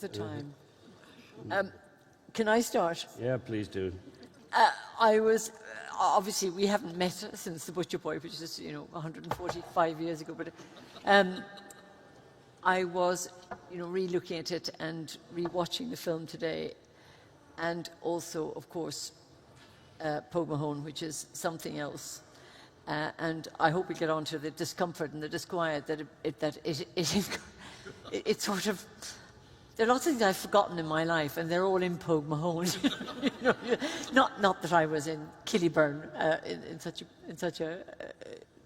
was a time. Can I start? Yeah, please do. I was, obviously we haven't met since The Butcher Boy, which is, 145 years ago, but I was, re-looking at it and re-watching the film today, and also, of course, Pogue Mahone, which is something else. And I hope we get on to the discomfort and the disquiet that it sort of... There are lots of things I've forgotten in my life, and they're all in Pogue Mahone. Not that I was in Killyburn in such a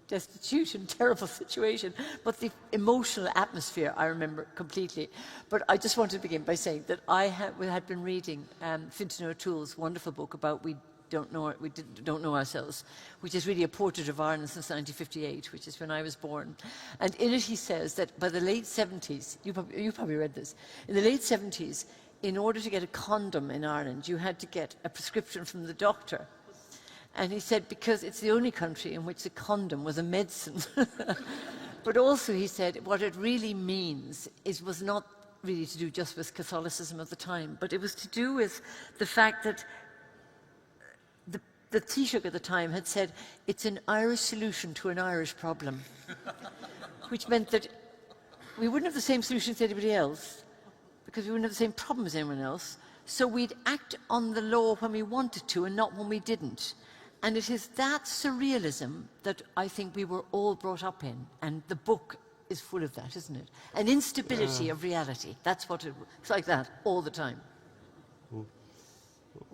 destitute and terrible situation, but the emotional atmosphere I remember completely. But I just wanted to begin by saying that I had been reading Fintan O'Toole's wonderful book about We Don't Know Ourselves, which is really a portrait of Ireland since 1958, which is when I was born. And in it he says that by the late 70s, you probably read this, in the late 70s, in order to get a condom in Ireland, you had to get a prescription from the doctor. And he said, because it's the only country in which the condom was a medicine. But also, he said, what it really means was not really to do just with Catholicism of the time, but it was to do with the fact that the Taoiseach at the time had said, it's an Irish solution to an Irish problem, which meant that we wouldn't have the same solution as anybody else, because we wouldn't have the same problem as anyone else, so we'd act on the law when we wanted to and not when we didn't. And it is that surrealism that I think we were all brought up in, and the book is full of that, isn't it? An instability of reality. That's what it's like that all the time.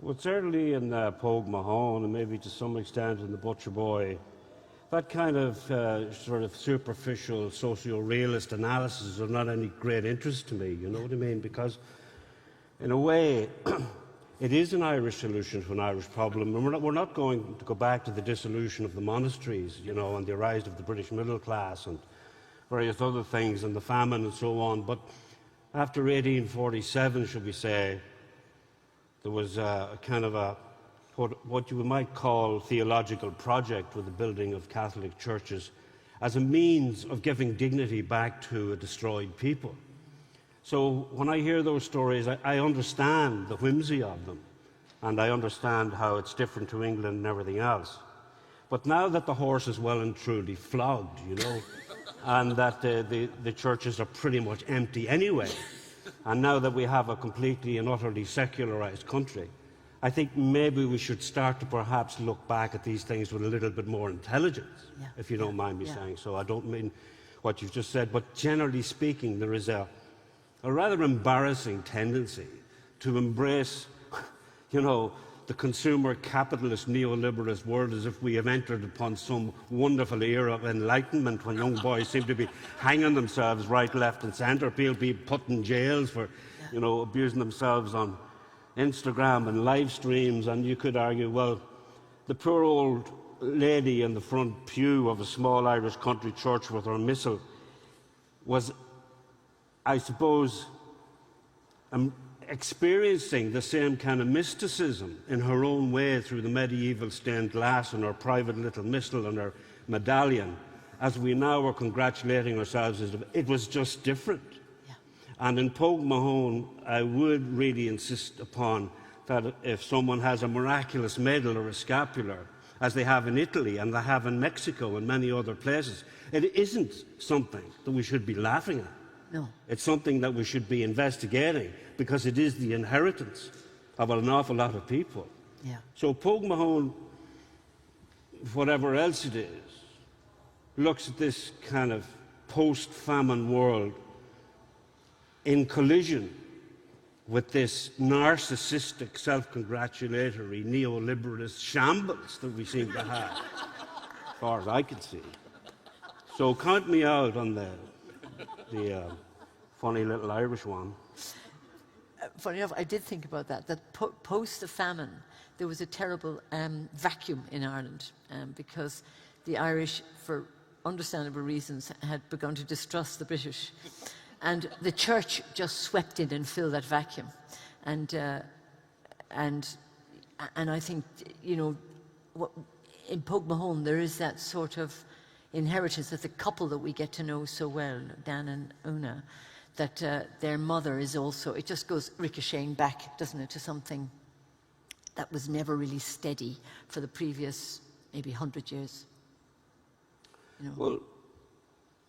Well, certainly in Pogue Mahone, and maybe to some extent in The Butcher Boy, that kind of sort of superficial socio-realist analysis is of not any great interest to me, you know what I mean? Because, in a way, it is an Irish solution to an Irish problem, and we're not going to go back to the dissolution of the monasteries, and the rise of the British middle class and various other things, and the famine and so on. But after 1847, should we say, there was a kind of what you might call theological project with the building of Catholic churches as a means of giving dignity back to a destroyed people. So when I hear those stories, I understand the whimsy of them, and I understand how it's different to England and everything else. But now that the horse is well and truly flogged, and that the churches are pretty much empty anyway, and now that we have a completely and utterly secularized country, I think maybe we should start to perhaps look back at these things with a little bit more intelligence, if you don't mind me saying so. I don't mean what you've just said, but generally speaking, there is a rather embarrassing tendency to embrace, the consumer capitalist neoliberalist world as if we have entered upon some wonderful era of enlightenment when young boys seem to be hanging themselves right, left and centre. People be put in jails for, abusing themselves on Instagram and live streams. And you could argue, well, the poor old lady in the front pew of a small Irish country church with her missal was, I suppose, experiencing the same kind of mysticism in her own way through the medieval stained glass and her private little missal and her medallion, as we now are congratulating ourselves. It was just different. Yeah. And in Pogue Mahone, I would really insist upon that if someone has a miraculous medal or a scapular, as they have in Italy and they have in Mexico and many other places, it isn't something that we should be laughing at. No. It's something that we should be investigating, because it is the inheritance of an awful lot of people. Yeah. So Pogue Mahone, whatever else it is, looks at this kind of post-famine world in collision with this narcissistic, self-congratulatory, neoliberalist shambles that we seem to have, as far as I can see. So count me out on the funny little Irish one. Funny enough, I did think about that post the famine, there was a terrible vacuum in Ireland because the Irish, for understandable reasons, had begun to distrust the British. And the church just swept in and filled that vacuum. And I think, in Pogue Mahone, there is that sort of inheritance that the couple that we get to know so well, Dan and Una, that their mother is also, it just goes ricocheting back, doesn't it, to something that was never really steady for the previous maybe 100 years. You know. Well,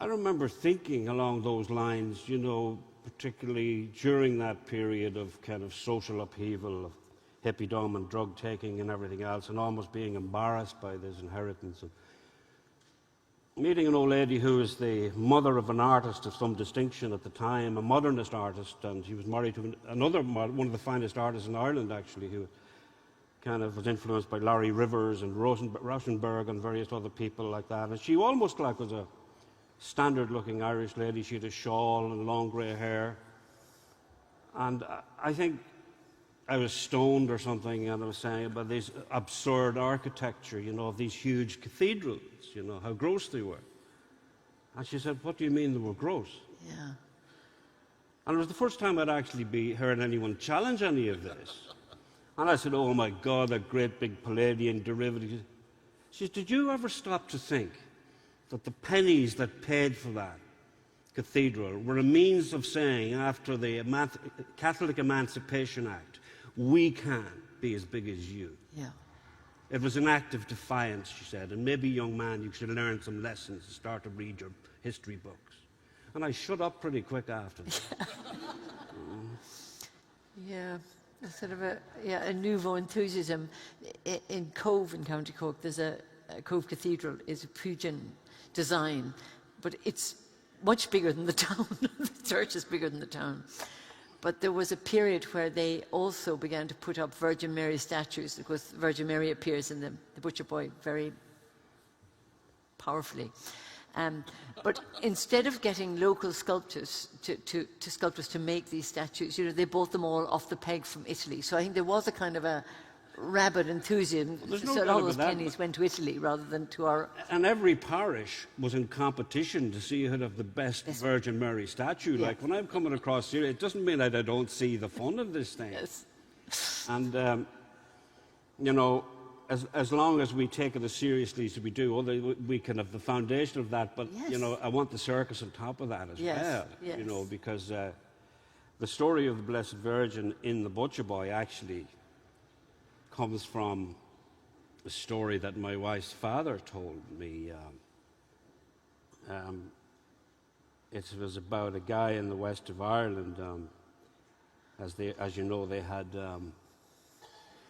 I remember thinking along those lines, you know, particularly during that period of kind of social upheaval, of hippiedom and drug taking and everything else, and almost being embarrassed by this inheritance. And meeting an old lady who is the mother of an artist of some distinction at the time, a modernist artist, and she was married to another, one of the finest artists in Ireland, actually, who kind of was influenced by Larry Rivers and Rauschenberg and various other people like that. And she almost like was a standard-looking Irish lady. She had a shawl and long grey hair. And I think I was stoned or something, and I was saying about this absurd architecture, you know, of these huge cathedrals, you know, how gross they were. And she said, "What do you mean they were gross?" Yeah. And it was the first time I'd actually heard anyone challenge any of this. And I said, "Oh my God, that great big Palladian derivative." She said, "Did you ever stop to think that the pennies that paid for that cathedral were a means of saying, after the Catholic Emancipation Act, we can be as big as you?" Yeah. It was an act of defiance, she said, and maybe, young man, you should learn some lessons and start to read your history books. And I shut up pretty quick after that. Yeah. Sort of a nouveau enthusiasm. In Cove in County Cork, there's a Cove Cathedral is a Pugin design, but it's much bigger than the town. The church is bigger than the town. But there was a period where they also began to put up Virgin Mary statues, because Virgin Mary appears in the Butcher Boy very powerfully. But instead of getting local sculptors to sculpt us to make these statues, you know, they bought them all off the peg from Italy. So I think there was a kind of a rabid enthusiasm. Well, no so all those that, pennies went to Italy rather than to our... And every parish was in competition to see who'd have the best Virgin Mary statue. Yeah. Like, when I'm coming across Syria, it doesn't mean that I don't see the fun of this thing. Yes. And, you know, as long as we take it as seriously as we do, although we can have the foundation of that, but, Yes. you know, I want the circus on top of that as Yes, well, yes. you know, because the story of the Blessed Virgin in the Butcher Boy actually comes from a story that my wife's father told me. It was about a guy in the west of Ireland. As you know, they had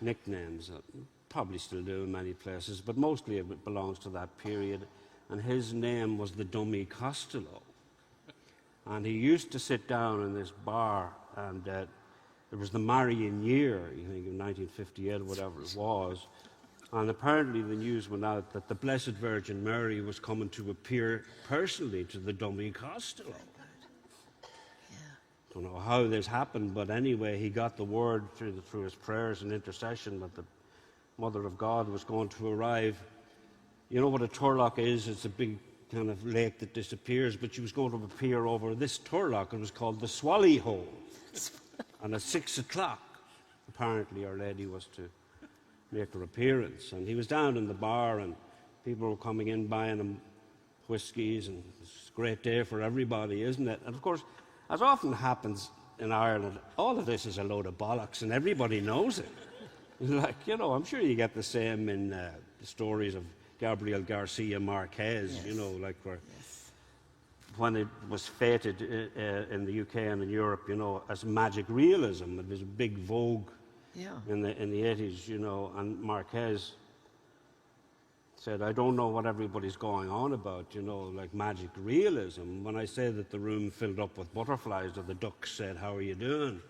nicknames, probably still do in many places, but mostly it belongs to that period. And his name was the Dummy Costello. And he used to sit down in this bar, and it was the marrying year, you think, in 1958 or whatever it was. And apparently the news went out that the Blessed Virgin Mary was coming to appear personally to the Dummy Costello. Don't know how this happened, but anyway, he got the word through his prayers and intercession that the Mother of God was going to arrive. You know what a turlock is? It's a big kind of lake that disappears, but she was going to appear over this turlock. It was called the Swally Hole. And at 6 o'clock, apparently, Our Lady was to make her appearance. And he was down in the bar, and people were coming in buying him whiskies, and it's a great day for everybody, isn't it? And of course, as often happens in Ireland, all of this is a load of bollocks, and everybody knows it. Like, you know, I'm sure you get the same in the stories of Gabriel Garcia Marquez, yes. You know, like where when it was fated in the UK and in Europe, you know, as magic realism. It was a big vogue in the 80s, you know, and Marquez said, "I don't know what everybody's going on about, you know, like magic realism. When I say that the room filled up with butterflies, or the ducks said, 'How are you doing?'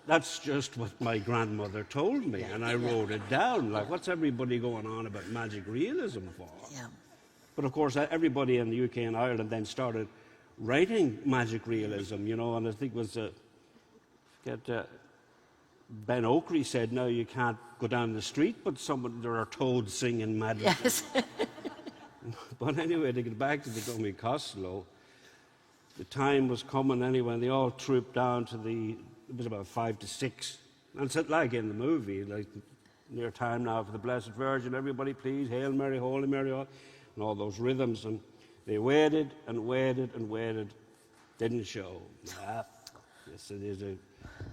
That's just what my grandmother told me, and I wrote it down. Like, what's everybody going on about magic realism for?" Yeah. But of course, everybody in the UK and Ireland then started writing magic realism, you know, and I think it was Ben Oakley said, "No, you can't go down the street, but there are toads singing mad." Yes. But anyway, to get back to the Dummy Costello, the time was coming anyway, and they all trooped down to it was about 5 to 6. And it's like in the movie, like, near time now for the Blessed Virgin, everybody please, Hail Mary, Holy Mary, and all those rhythms. And they waited and waited and waited, Didn't show. Yes, it is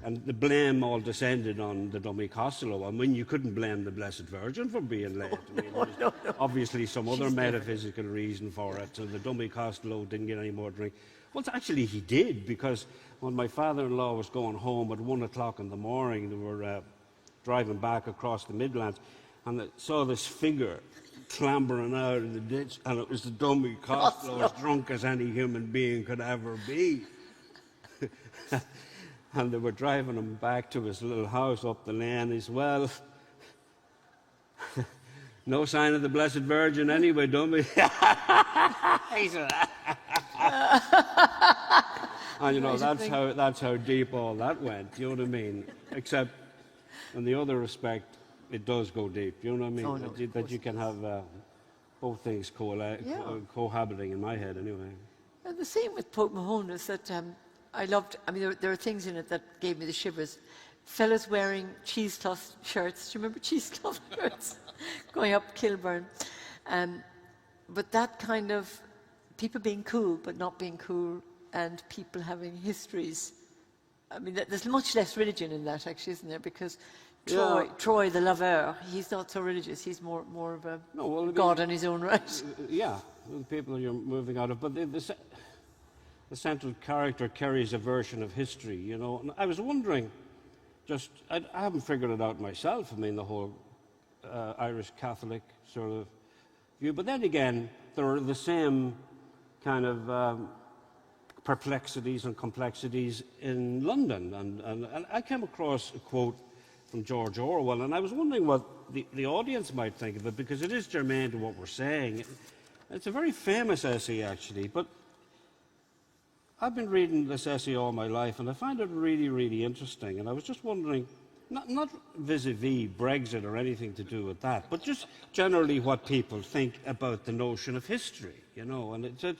and the blame all descended on the dummy Costello. I mean, you couldn't blame the Blessed Virgin for being late. I mean, there was obviously some other metaphysical reason for it. So the dummy Costello didn't get any more drink. Well, actually, he did, because when my father-in-law was going home at 1 o'clock in the morning, they were driving back across the Midlands, and they saw this figure clambering out of the ditch, and it was the dummy Costello, as drunk as any human being could ever be. And they were driving him back to his little house up the lane. He said, well, no sign of the Blessed Virgin anyway, dummy. He said, and you know, that's how deep all that went, you know what I mean? Except in the other respect, it does go deep, you know what I mean? Oh, no, that you can have both things cohabiting in my head anyway. And the same with Pope Mahone is that I loved, I mean, there are things in it that gave me the shivers. Fellas wearing cheesecloth shirts. Do you remember cheesecloth shirts? Going up Kilburn. But that kind of people being cool but not being cool, and people having histories. I mean, there's much less religion in that, actually, isn't there? Because Troy the lover, he's not so religious. He's more of a god in his own right. Yeah, the people you're moving out of. But the central character carries a version of history, you know. And I was wondering, I haven't figured it out myself. I mean, the whole Irish Catholic sort of view. But then again, there are the same kind of perplexities and complexities in London. And I came across a quote from George Orwell, and I was wondering what the audience might think of it, because it is germane to what we're saying. It's a very famous essay, actually, but I've been reading this essay all my life, and I find it really, really interesting. And I was just wondering, not vis-a-vis Brexit or anything to do with that, but just generally what people think about the notion of history, you know. And it said,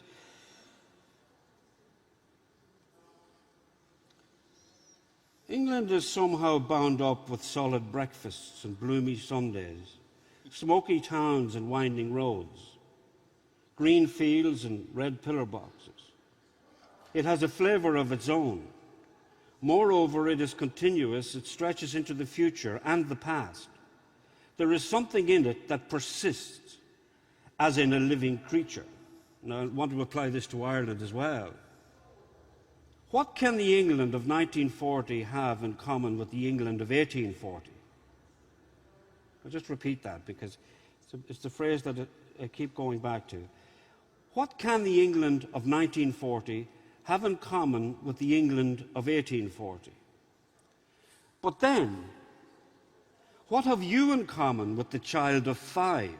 England is somehow bound up with solid breakfasts and bloomy Sundays, smoky towns and winding roads, green fields and red pillar boxes. It has a flavour of its own. Moreover, it is continuous. It stretches into the future and the past. There is something in it that persists, as in a living creature. Now, I want to apply this to Ireland as well. What can the England of 1940 have in common with the England of 1840? I'll just repeat that, because it's the phrase that I keep going back to. What can the England of 1940 have in common with the England of 1840? But then, what have you in common with the child of 5,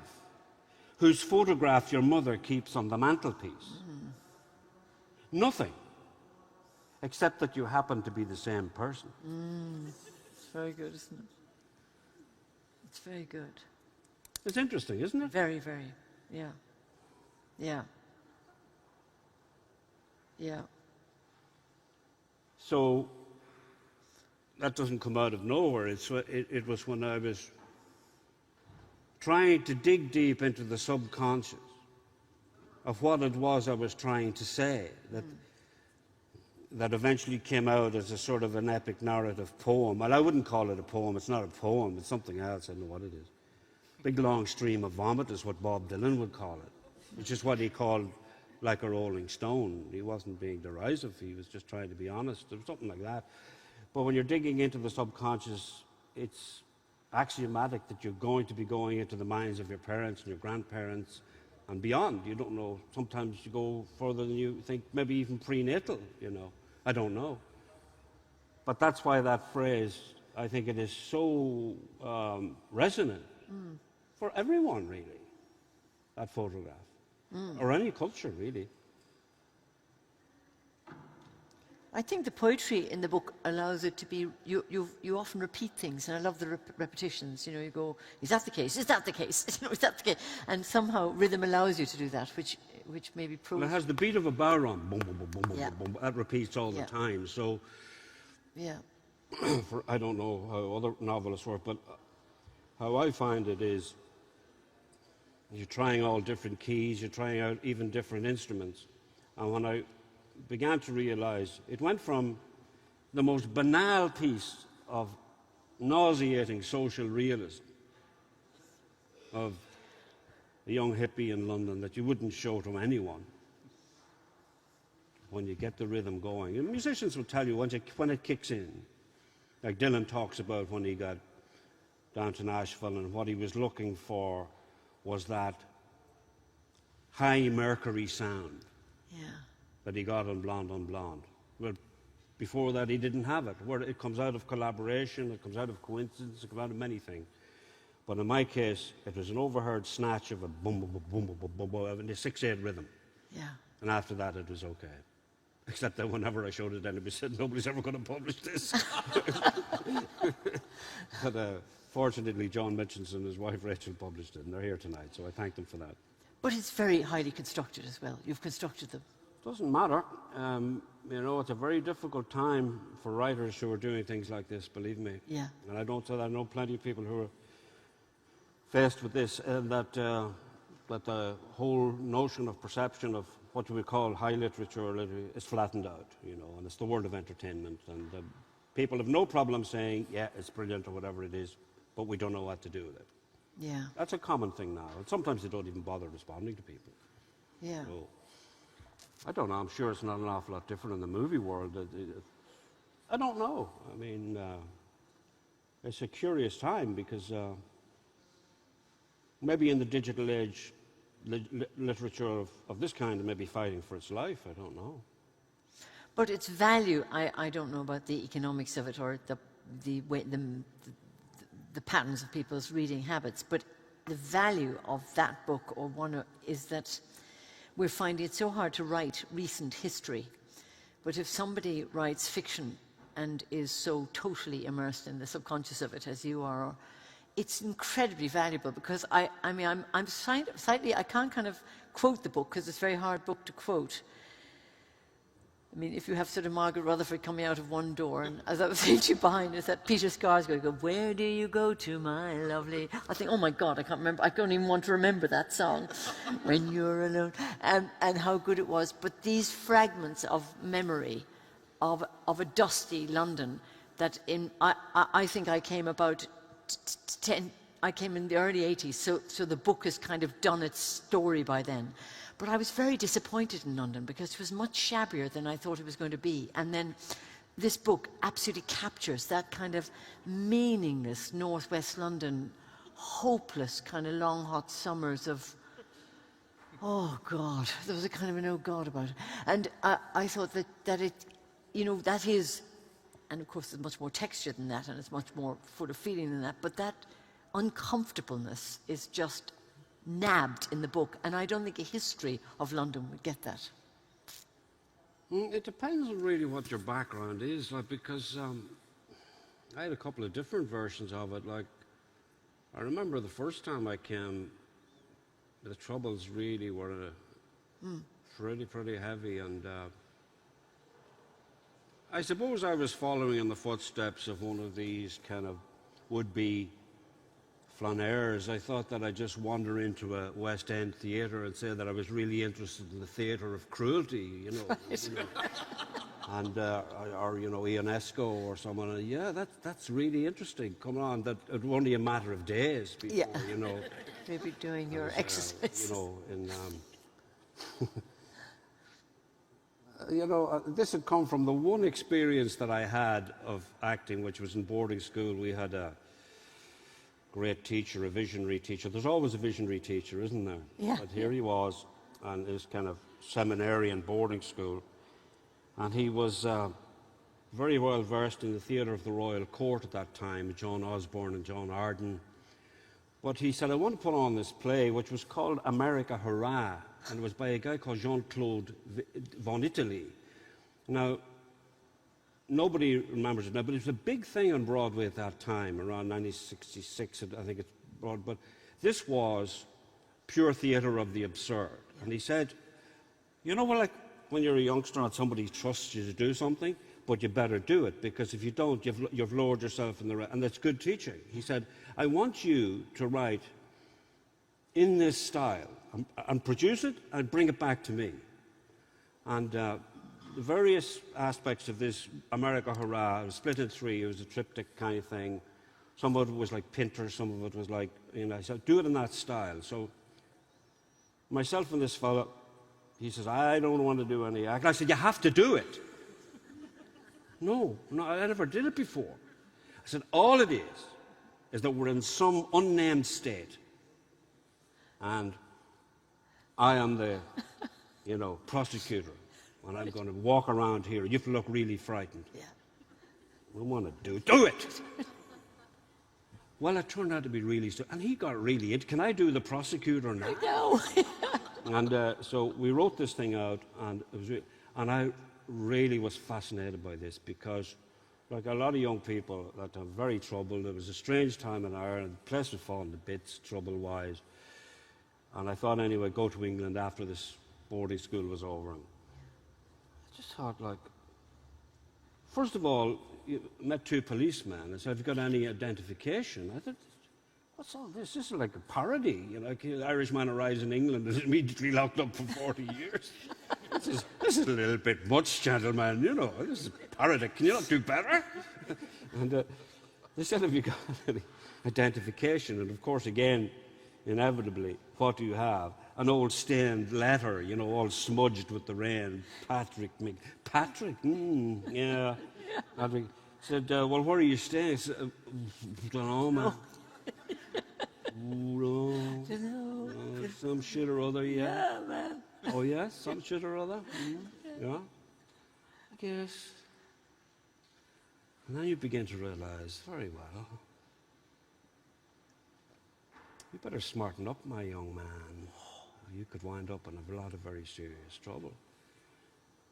whose photograph your mother keeps on the mantelpiece? Nothing, except that you happen to be the same person. It's very good, isn't it? It's very good. It's interesting, isn't it? Very, very, yeah. Yeah. Yeah. So that doesn't come out of nowhere. It was when I was trying to dig deep into the subconscious of what it was I was trying to say that eventually came out as a sort of an epic narrative poem. Well, I wouldn't call it a poem. It's not a poem. It's something else. I don't know what it is. Big long stream of vomit is what Bob Dylan would call it, which is what he called Like a Rolling Stone. He wasn't being derisive. He was just trying to be honest, or something like that. But when you're digging into the subconscious, it's axiomatic that you're going to be going into the minds of your parents and your grandparents and beyond. You don't know. Sometimes you go further than you think, maybe even prenatal, you know. I don't know. But that's why that phrase, I think it is so resonant for everyone, really, that photograph. Or any culture, really. I think the poetry in the book allows it to be, you often repeat things, and I love the repetitions. You know, you go, is that the case? Is that the case? You know, is that the case? And somehow rhythm allows you to do that, which maybe proves... Well, it has the beat of a bowron, boom, boom, boom, boom, boom, boom. That repeats all the time. So, I don't know how other novelists work, but how I find it is you're trying all different keys, you're trying out even different instruments. And when I began to realize it went from the most banal piece of nauseating social realism of a young hippie in London that you wouldn't show to anyone. When you get the rhythm going, and musicians will tell you when it kicks in, like Dylan talks about when he got down to Nashville, and what he was looking for was that high mercury sound that he got on Blonde on Blonde. Well, before that he didn't have it. Where it comes out of collaboration, it comes out of coincidence, it comes out of many things. But in my case, it was an overheard snatch of a boom, boom, boom, boom, boom, boom, boom, in a 6/8 rhythm. Yeah. And after that, it was okay. Except that whenever I showed it, anybody said, nobody's ever going to publish this. But fortunately, John Mitchinson and his wife Rachel published it, and they're here tonight, so I thank them for that. But it's very highly constructed as well. You've constructed them. Doesn't matter. You know, it's a very difficult time for writers who are doing things like this, believe me. Yeah. And I don't say that. I know plenty of people who are faced with this, and that the whole notion of perception of what we call high literature is flattened out, you know, and it's the world of entertainment, and people have no problem saying, yeah, it's brilliant or whatever it is, but we don't know what to do with it. Yeah. That's a common thing now, and sometimes they don't even bother responding to people. Yeah. So, I don't know, I'm sure it's not an awful lot different in the movie world. I don't know. I mean, it's a curious time because maybe in the digital age, literature of this kind may be fighting for its life. I don't know. But its value, I don't know about the economics of it or the patterns of people's reading habits, but the value of that book or one is that we're finding it so hard to write recent history. But if somebody writes fiction and is so totally immersed in the subconscious of it as you are, it's incredibly valuable because I mean, I'm slightly, I can't kind of quote the book because it's a very hard book to quote. I mean, if you have sort of Margaret Rutherford coming out of one door, and as I was saying to you behind, is that Peter Skarsgård go, where do you go to, my lovely? I think, oh my God, I can't remember. I don't even want to remember that song, when you're alone, and how good it was. But these fragments of memory of a dusty London that I think I came about I came in the early 80s, so the book has kind of done its story by then. But I was very disappointed in London because it was much shabbier than I thought it was going to be. And then this book absolutely captures that kind of meaningless northwest London, hopeless kind of long hot summers of, oh God, there was a kind of an oh God about it. And I thought that it, you know, that is, and of course there's much more texture than that and it's much more full of feeling than that, but that uncomfortableness is just nabbed in the book, and I don't think a history of London would get that. It depends on really what your background is, like, because I had a couple of different versions of it. Like, I remember the first time I came, the troubles really were pretty heavy, and I suppose I was following in the footsteps of one of these kind of would-be flaneurs. I thought that I'd just wander into a West End theatre and say that I was really interested in the theatre of cruelty, you know, Right. you know. And or you know, Ionesco or someone. And, yeah, that's really interesting. Come on, that it was only a matter of days before, you know. Maybe doing your exercise. You know, you know, this had come from the one experience that I had of acting, which was in boarding school. We had a great teacher, a visionary teacher. There's always a visionary teacher, isn't there? Yeah. But here he was, and his kind of seminarian boarding school, and he was very well versed in the theatre of the Royal Court at that time, John Osborne and John Arden. But he said, I want to put on this play, which was called America Hurrah, and it was by a guy called Jean-Claude von Italy. Now, nobody remembers it now, but it was a big thing on Broadway at that time, around 1966, I think it's broad. But this was pure theatre of the absurd. And he said, you know, well, like when you're a youngster and somebody trusts you to do something, but you better do it, because if you don't, you've lowered yourself in the and that's good teaching. He said, I want you to write in this style and produce it and bring it back to me. And the various aspects of this America Hurrah, it was split in three. It was a triptych kind of thing. Some of it was like Pinter, some of it was like, I said, do it in that style. So myself and this fellow, he says, I don't want to do any act. I said, you have to do it. No, I never did it before. I said, all it is that we're in some unnamed state. And I am the, prosecutor. And I'm going to walk around here. You have to look really frightened. Yeah. I want to do it. Well, it turned out to be really and he got really into, can I do the prosecutor now? No. And so we wrote this thing out, and I really was fascinated by this because, like a lot of young people that are very troubled, it was a strange time in Ireland. The place was falling to bits, trouble-wise. And I thought, anyway, go to England after this boarding school was over. And I just thought, like, first of all, you met two policemen and said, have you got any identification? I thought, what's all this? This is like a parody. Like an Irishman arrives in England and is immediately locked up for 40 years. This is a little bit much, gentlemen. This is a parody. Can you not do better? And they said, have you got any identification? And of course, again, inevitably, what do you have? An old stained letter, all smudged with the rain. Patrick, yeah. Patrick said, well, where are you staying? I said, don't know, man. Some shit or other, yeah. Yeah, man. Oh, yes, some shit or other? Yeah. I guess. And then you begin to realize, very well, you better smarten up, my young man. You could wind up in a lot of very serious trouble.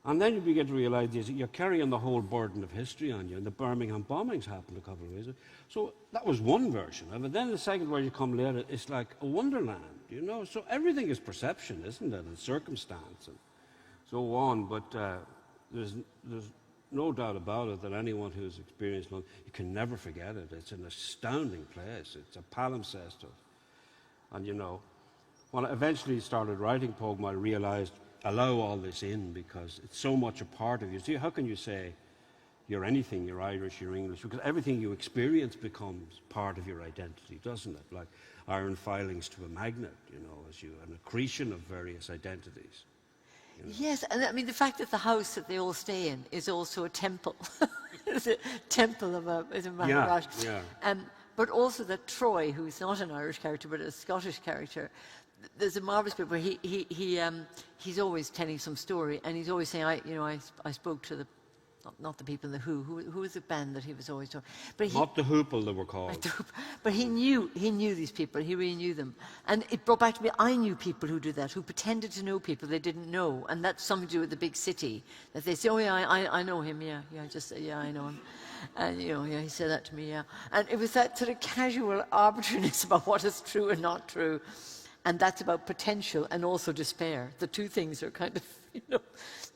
And then you begin to realize you're carrying the whole burden of history on you, and the Birmingham bombings happened a couple of years ago. So that was one version of it. Then the second where you come later, it's like a wonderland, So everything is perception, isn't it, and circumstance and so on. But there's no doubt about it that anyone who's experienced London, you can never forget it. It's an astounding place. It's a palimpsest of, and when I eventually started writing Pogue, I realized allow all this in because it's so much a part of you. See, how can you say you're anything, you're Irish, you're English? Because everything you experience becomes part of your identity, doesn't it? Like iron filings to a magnet, as an accretion of various identities. Yes, and I mean the fact that the house that they all stay in is also a temple. It's a temple of a Maharaj. Yeah. But also that Troy, who's not an Irish character but a Scottish character, there's a marvelous bit where he's always telling some story, and he's always saying, I spoke to the, not the people in the who was the band that he was always talking. But not the Hoople they were called. But he knew these people. He really knew them, and it brought back to me. I knew people who do that, who pretended to know people they didn't know, and that's something to do with the big city. That they say, oh yeah, I know him. Yeah, I know him. And he said that to me. Yeah, and it was that sort of casual arbitrariness about what is true and not true. And that's about potential and also despair. The two things are kind of,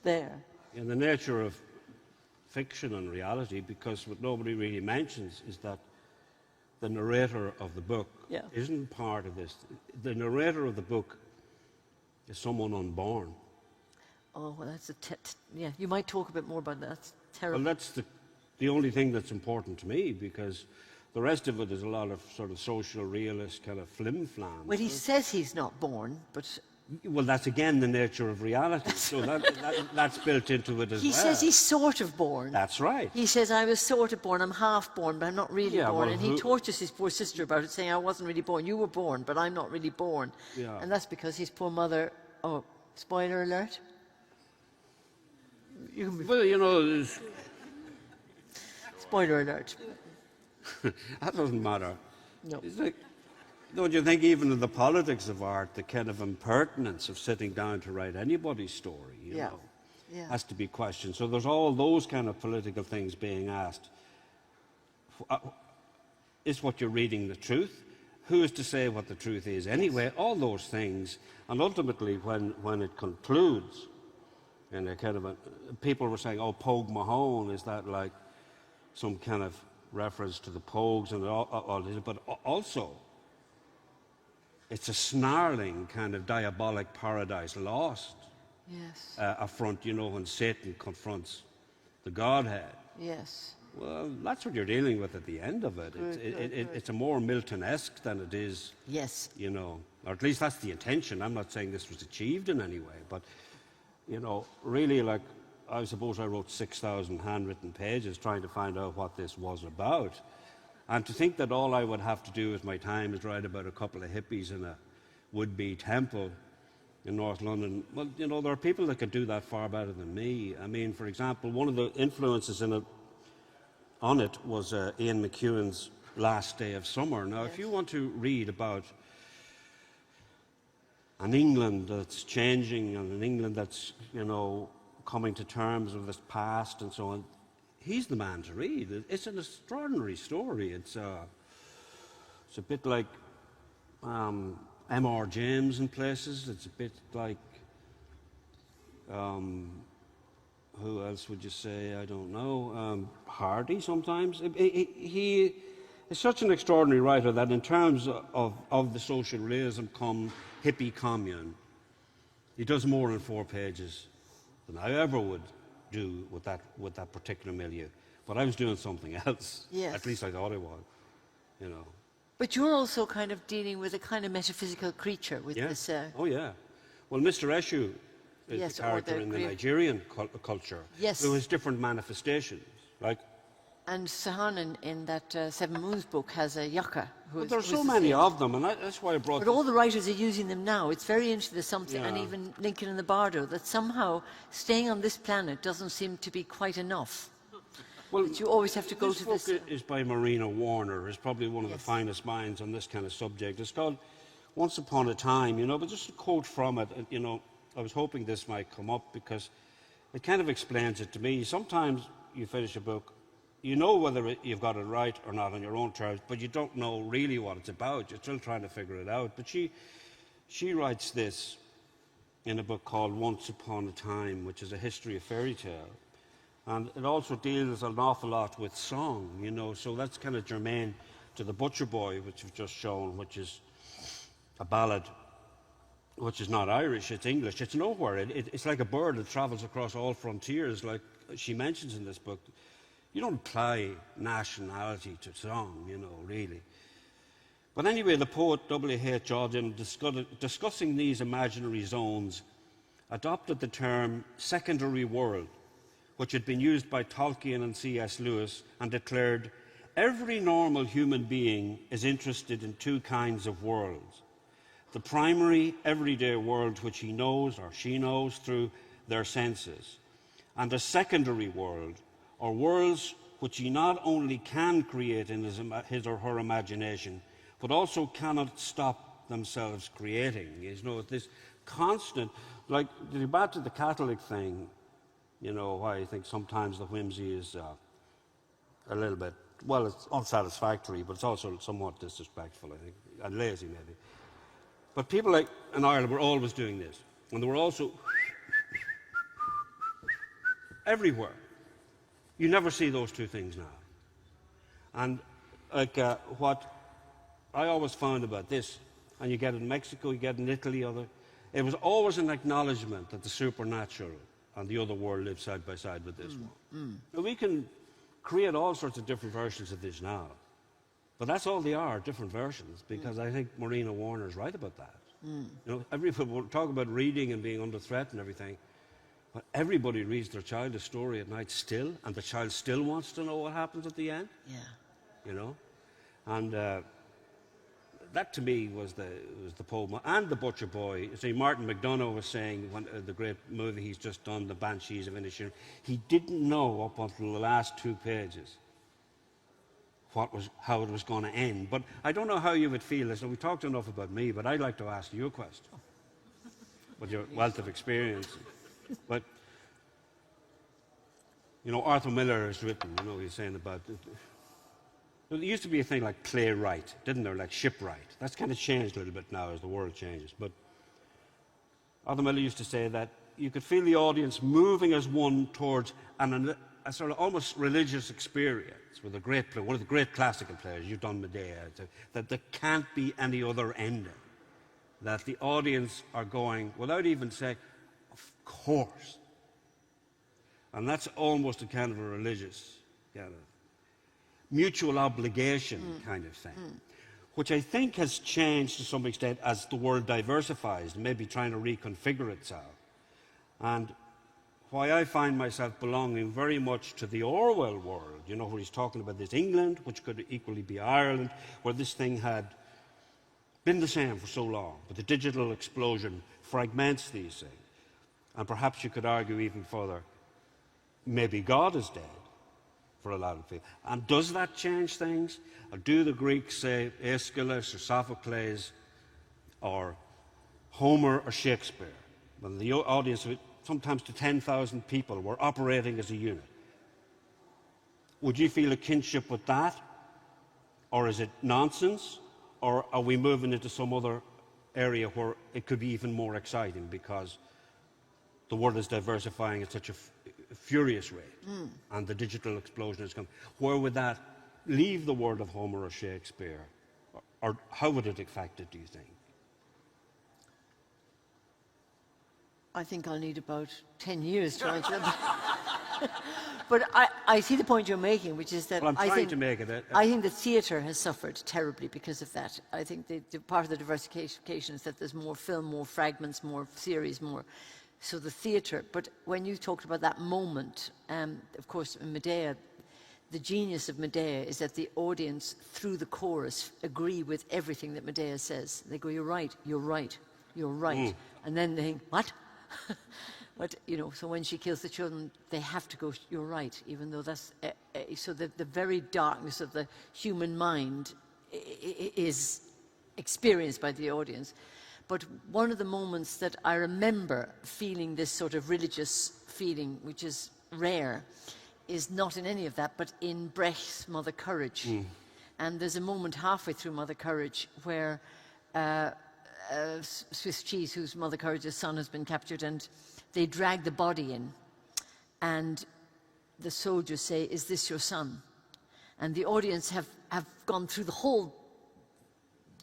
there. In the nature of fiction and reality, because what nobody really mentions is that the narrator of the book isn't part of this. The narrator of the book is someone unborn. Oh, well, that's you might talk a bit more about that. That's terrible. Well, that's the only thing that's important to me, because the rest of it is a lot of sort of social realist kind of flim-flam. Well, he says he's not born, but... Well, that's again the nature of reality. So that's built into it as well. He says he's sort of born. That's right. He says, I was sort of born, I'm half born, but I'm not really born. Well, and he tortures his poor sister about it, saying, I wasn't really born. You were born, but I'm not really born. Yeah. And that's because his poor mother... Oh, spoiler alert? Well, Spoiler alert. That doesn't matter. No. It's like, don't you think even in the politics of art, the kind of impertinence of sitting down to write anybody's story, you know, has to be questioned. So there's all those kind of political things being asked. Is what you're reading the truth? Who is to say what the truth is anyway? All those things. And ultimately, when it concludes, in a kind of people were saying, oh, Pogue Mahone, is that like some kind of reference to the Pogues and all this, but also it's a snarling kind of diabolic Paradise Lost Yes. affront, when Satan confronts the Godhead. Yes. Well, that's what you're dealing with at the end of it. It's a more Milton-esque than it is, Yes. or at least that's the intention. I'm not saying this was achieved in any way, but, really, like, I suppose I wrote 6,000 handwritten pages trying to find out what this was about. And to think that all I would have to do with my time is write about a couple of hippies in a would-be temple in North London, well, there are people that could do that far better than me. I mean, for example, one of the influences on it was Ian McEwan's Last Day of Summer. Now, if you want to read about an England that's changing and an England that's, coming to terms with its past and so on, he's the man to read. It's an extraordinary story. It's a bit like M.R. James in places. It's a bit like, who else would you say? I don't know. Hardy sometimes. He is such an extraordinary writer that in terms of the social realism hippie commune, he does more in 4 pages than I ever would do with that particular milieu. But I was doing something else. Yes. At least I thought I was, But you're also kind of dealing with a kind of metaphysical creature with this. Oh, yeah. Well, Mr. Eshu is the character in the Nigerian culture. Yes. Who has different manifestations. And Sahan in that Seven Moons book has a yucca. But there are so many of them, and that's why I brought. But all the writers are using them now. It's very interesting. There's something, and even Lincoln and the Bardo, that somehow staying on this planet doesn't seem to be quite enough. Well, that you always have to go to this. This book is by Marina Warner. Is probably one of the finest minds on this kind of subject. It's called Once Upon a Time, but just a quote from it. I was hoping this might come up because it kind of explains it to me. Sometimes you finish a book, you know whether you've got it right or not on your own terms, but you don't know really what it's about. You're still trying to figure it out. But she writes this in a book called Once Upon a Time, which is a history of fairy tale. And it also deals an awful lot with song, so that's kind of germane to The Butcher Boy, which you've just shown, which is a ballad, which is not Irish, it's English. It's nowhere. It's like a bird that travels across all frontiers, like she mentions in this book. You don't apply nationality to song, really. But anyway, the poet W.H. Auden, discussing these imaginary zones, adopted the term secondary world, which had been used by Tolkien and C.S. Lewis, and declared, every normal human being is interested in 2 kinds of worlds. The primary, everyday world which he knows or she knows through their senses, and a secondary world, or worlds which he not only can create in his or her imagination, but also cannot stop themselves creating. This constant, like, back to the Catholic thing, why I think sometimes the whimsy is a little bit, well, it's unsatisfactory, but it's also somewhat disrespectful, I think, and lazy maybe. But people like in Ireland were always doing this, and they were also everywhere. You never see those 2 things now. And what I always found about this, and you get it in Mexico, you get it in Italy, it was always an acknowledgement that the supernatural and the other world live side by side with this one. Now, we can create all sorts of different versions of this now, but that's all they are, different versions, because I think Marina Warner is right about that. Everybody will talk about reading and being under threat and everything, but everybody reads their child a story at night still, and the child still wants to know what happens at the end. Yeah. And that to me was the poem and The Butcher Boy. See, Martin McDonagh was saying when the great movie he's just done, The Banshees of Inisherin, he didn't know up until the last 2 pages how it was going to end. But I don't know how you would feel. Listen, we talked enough about me, but I'd like to ask you a question with your wealth of experience. But Arthur Miller has written. He's saying about it. There used to be a thing like playwright, didn't there? Like shipwright. That's kind of changed a little bit now as the world changes. But Arthur Miller used to say that you could feel the audience moving as one towards a sort of almost religious experience with one of the great classical players. You've done Medea. That there can't be any other ending. That the audience are going, without even saying, course. And that's almost a kind of a religious, kind of mutual obligation kind of thing, which I think has changed to some extent as the world diversifies, maybe trying to reconfigure itself. And why I find myself belonging very much to the Orwell world, you know, where he's talking about this England, which could equally be Ireland, where this thing had been the same for so long, but the digital explosion fragments these things. And perhaps you could argue even further, maybe God is dead for a lot of people. And does that change things? Or do the Greeks say Aeschylus or Sophocles or Homer or Shakespeare? When the audience, sometimes to 10,000 people, were operating as a unit. Would you feel a kinship with that? Or is it nonsense? Or are we moving into some other area where it could be even more exciting because the world is diversifying at such a furious rate and the digital explosion has come? Where would that leave the world of Homer or Shakespeare? Or how would it affect it, do you think? I think I'll need about 10 years to answer that. But I see the point you're making, which is that well, I'm trying to make it. I think the theatre has suffered terribly because of that. I think the part of the diversification is that there's more film, more fragments, more series, more. So the theatre. But when you talked about that moment, of course, in Medea, the genius of Medea is that the audience, through the chorus, agree with everything that Medea says. They go, "You're right, you're right, you're right," and then they think, "What?" But, you know, so when she kills the children, they have to go, "You're right," even though that's... so the very darkness of the human mind is experienced by the audience. But one of the moments that I remember feeling this sort of religious feeling, which is rare, is not in any of that, but in Brecht's Mother Courage. And there's a moment halfway through Mother Courage where Swiss Cheese, whose Mother Courage's son has been captured, and they drag the body in, and the soldiers say, "Is this your son?" And the audience have gone through the whole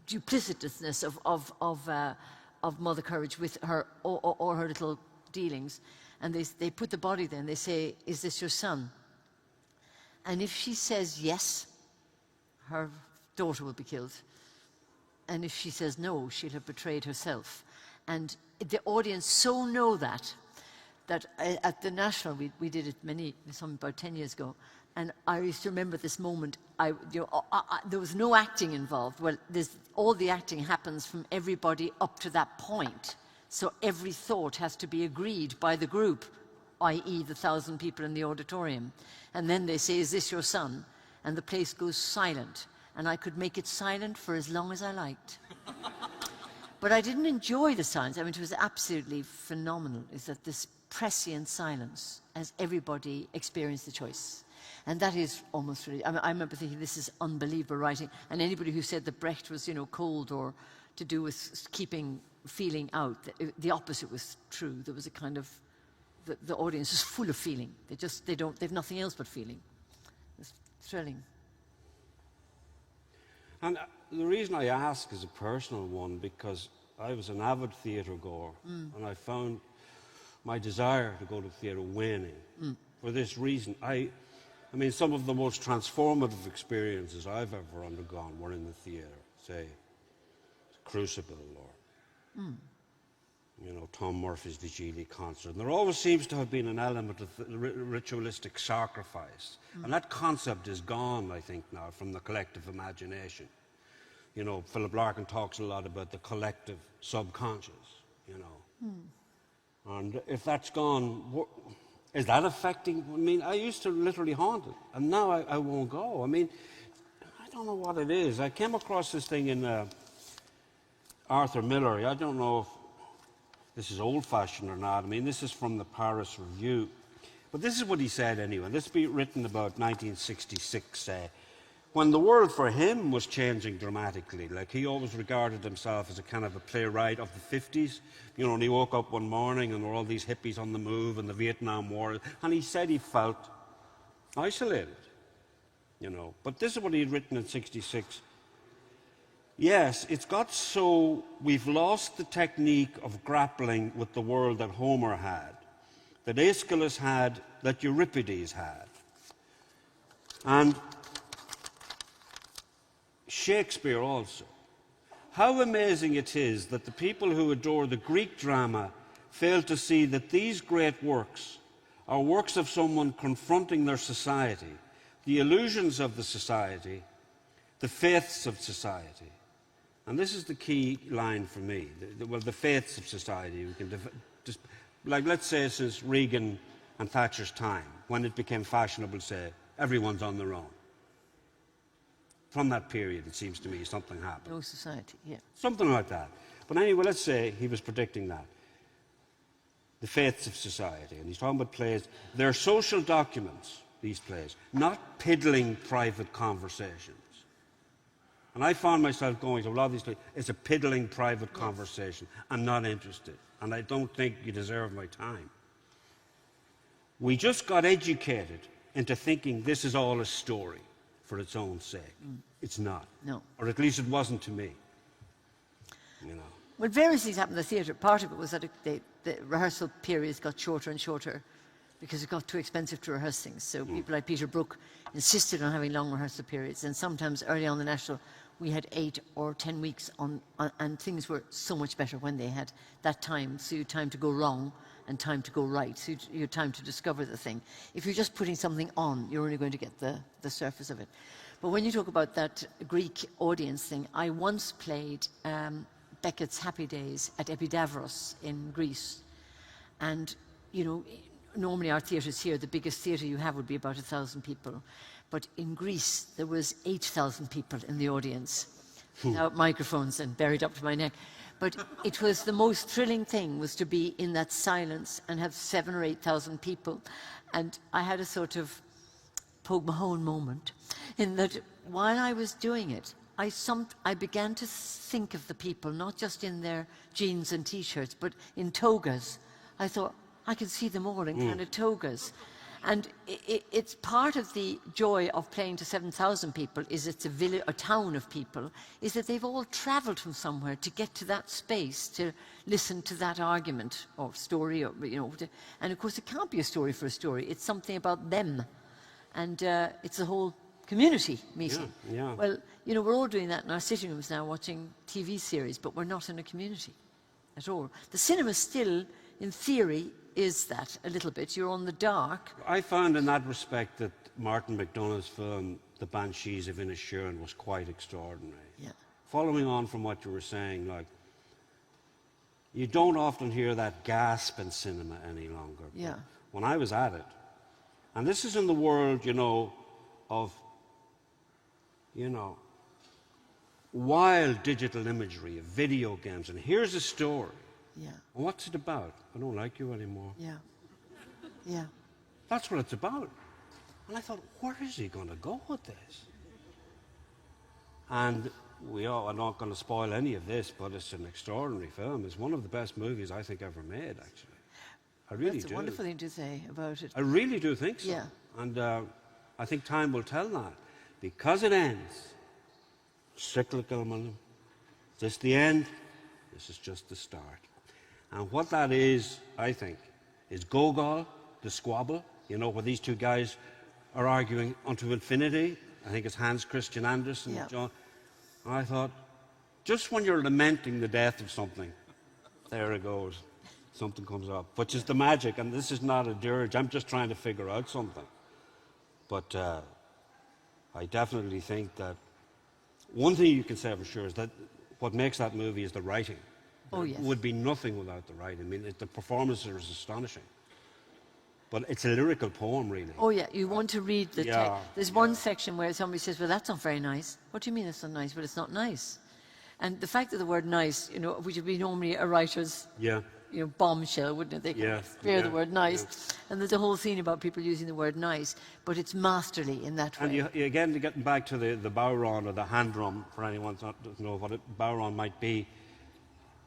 duplicitousness of Mother Courage with her or her little dealings, and they put the body there and they say, "Is this your son?" And if she says yes, her daughter will be killed. And if she says no, she'll have betrayed herself. And the audience so know that at the National, we did it about 10 years ago, and I used to remember this moment. There was no acting involved. Well, all the acting happens from everybody up to that point. So every thought has to be agreed by the group, i.e. the 1,000 people in the auditorium. And then they say, "Is this your son?" And the place goes silent. And I could make it silent for as long as I liked. But I didn't enjoy the silence. I mean, it was absolutely phenomenal, is that this prescient silence as everybody experienced the choice. And that is almost really, I remember thinking, this is unbelievable writing. And anybody who said that Brecht was, you know, cold or to do with keeping feeling out, the opposite was true. There was a kind of, the audience is full of feeling. They've nothing else but feeling. It's thrilling. And the reason I ask is a personal one, because I was an avid theatre goer, and I found my desire to go to theatre waning. For this reason, I mean, some of the most transformative experiences I've ever undergone were in the theatre, say, Crucible or, you know, Tom Murphy's Vigili concert. And there always seems to have been an element of ritualistic sacrifice. And that concept is gone, I think, now from the collective imagination. You know, Philip Larkin talks a lot about the collective subconscious, you know. And if that's gone, is that affecting? I mean, I used to literally haunt it, and now I won't go. I mean, I don't know what it is. I came across this thing in Arthur Miller. I don't know if this is old-fashioned or not. I mean, this is from the Paris Review. But this is what he said anyway. This be written about 1966, when the world for him was changing dramatically. Like, he always regarded himself as a kind of a playwright of the 50s. You know, and he woke up one morning and there were all these hippies on the move and the Vietnam War. And he said he felt isolated, you know. But this is what he had written in 66. Yes, it's got so we've lost the technique of grappling with the world that Homer had, that Aeschylus had, that Euripides had. And Shakespeare also. How amazing it is that the people who adore the Greek drama fail to see that these great works are works of someone confronting their society, the illusions of the society, the faiths of society. And this is the key line for me. The faiths of society. We can just, like, let's say since Reagan and Thatcher's time, when it became fashionable to say, everyone's on their own. From that period, it seems to me, something happened. No society, yeah. Something like that. But anyway, let's say he was predicting that. The faiths of society. And he's talking about plays. They're social documents, these plays, not piddling private conversations. And I found myself going to a lot of these plays. It's a piddling private conversation. I'm not interested. And I don't think you deserve my time. We just got educated into thinking this is all a story for its own sake. It's not. No. Or at least it wasn't to me. You know. Well, various things happened in the theatre. Part of it was that the rehearsal periods got shorter and shorter because it got too expensive to rehearse things. So people like Peter Brook insisted on having long rehearsal periods. And sometimes early on the National, we had 8 or 10 weeks on, and things were so much better when they had that time. So you had time to go wrong and time to go right. So you had time to discover the thing. If you're just putting something on, you're only going to get the surface of it. But when you talk about that Greek audience thing, I once played Beckett's Happy Days at Epidavros in Greece. And, you know, normally our theatres here, the biggest theatre you have would be about 1,000 people. But in Greece, there was 8,000 people in the audience, without microphones and buried up to my neck. But it was the most thrilling thing, was to be in that silence and have 7,000 or 8,000 people. And I had a sort of Pogue Mahone moment in that while I was doing it, I began to think of the people, not just in their jeans and T-shirts, but in togas. I thought, I can see them all in kind of togas. And it's part of the joy of playing to 7,000 people, is it's a village, a town of people, is that they've all travelled from somewhere to get to that space, to listen to that argument or story, or, you know, and of course it can't be a story for a story. It's something about them. And it's a whole community meeting. Yeah. Well, you know, we're all doing that in our sitting rooms now, watching TV series, but we're not in a community at all. The cinema still, in theory, is that a little bit. You're on the dark. I found in that respect that Martin McDonagh's film, The Banshees of Inisherin, was quite extraordinary. Yeah. Following on from what you were saying, like, you don't often hear that gasp in cinema any longer. Yeah. When I was at it, and this is in the world, you know, of, you know, wild digital imagery of video games, and here's a story. Yeah. And what's it about? I don't like you anymore. Yeah. Yeah. That's what it's about. And I thought, where is he going to go with this? And I'm not going to spoil any of this, but it's an extraordinary film. It's one of the best movies I think ever made, actually. I really do. That's a wonderful thing to say about it. I really do think so. Yeah. And I think time will tell that. Because it ends cyclical, man. Is this the end? This is just the start. And what that is, I think, is Gogol, the squabble, you know, where these two guys are arguing unto infinity. I think it's Hans Christian Andersen. Yeah. John. And I thought, just when you're lamenting the death of something, there it goes. Something comes up, which is the magic. And this is not a dirge. I'm just trying to figure out something. But I definitely think that one thing you can say for sure is that what makes that movie is the writing. Oh, yes. It would be nothing without the writing. I mean, the performance is astonishing. But it's a lyrical poem, really. Oh, yeah, you want to read the Yeah, text. There's one section where somebody says, well, that's not very nice. What do you mean it's not nice? Well, it's not nice. And the fact that the word nice, you know, which would be normally a writer's, Yeah. you know, bombshell, wouldn't it? They Yeah, kind of spare the yeah, word nice. And there's a whole scene about people using the word nice, but it's masterly in that way. And you again, getting back to the bowron or the hand drum, for anyone who doesn't know what a bowron might be,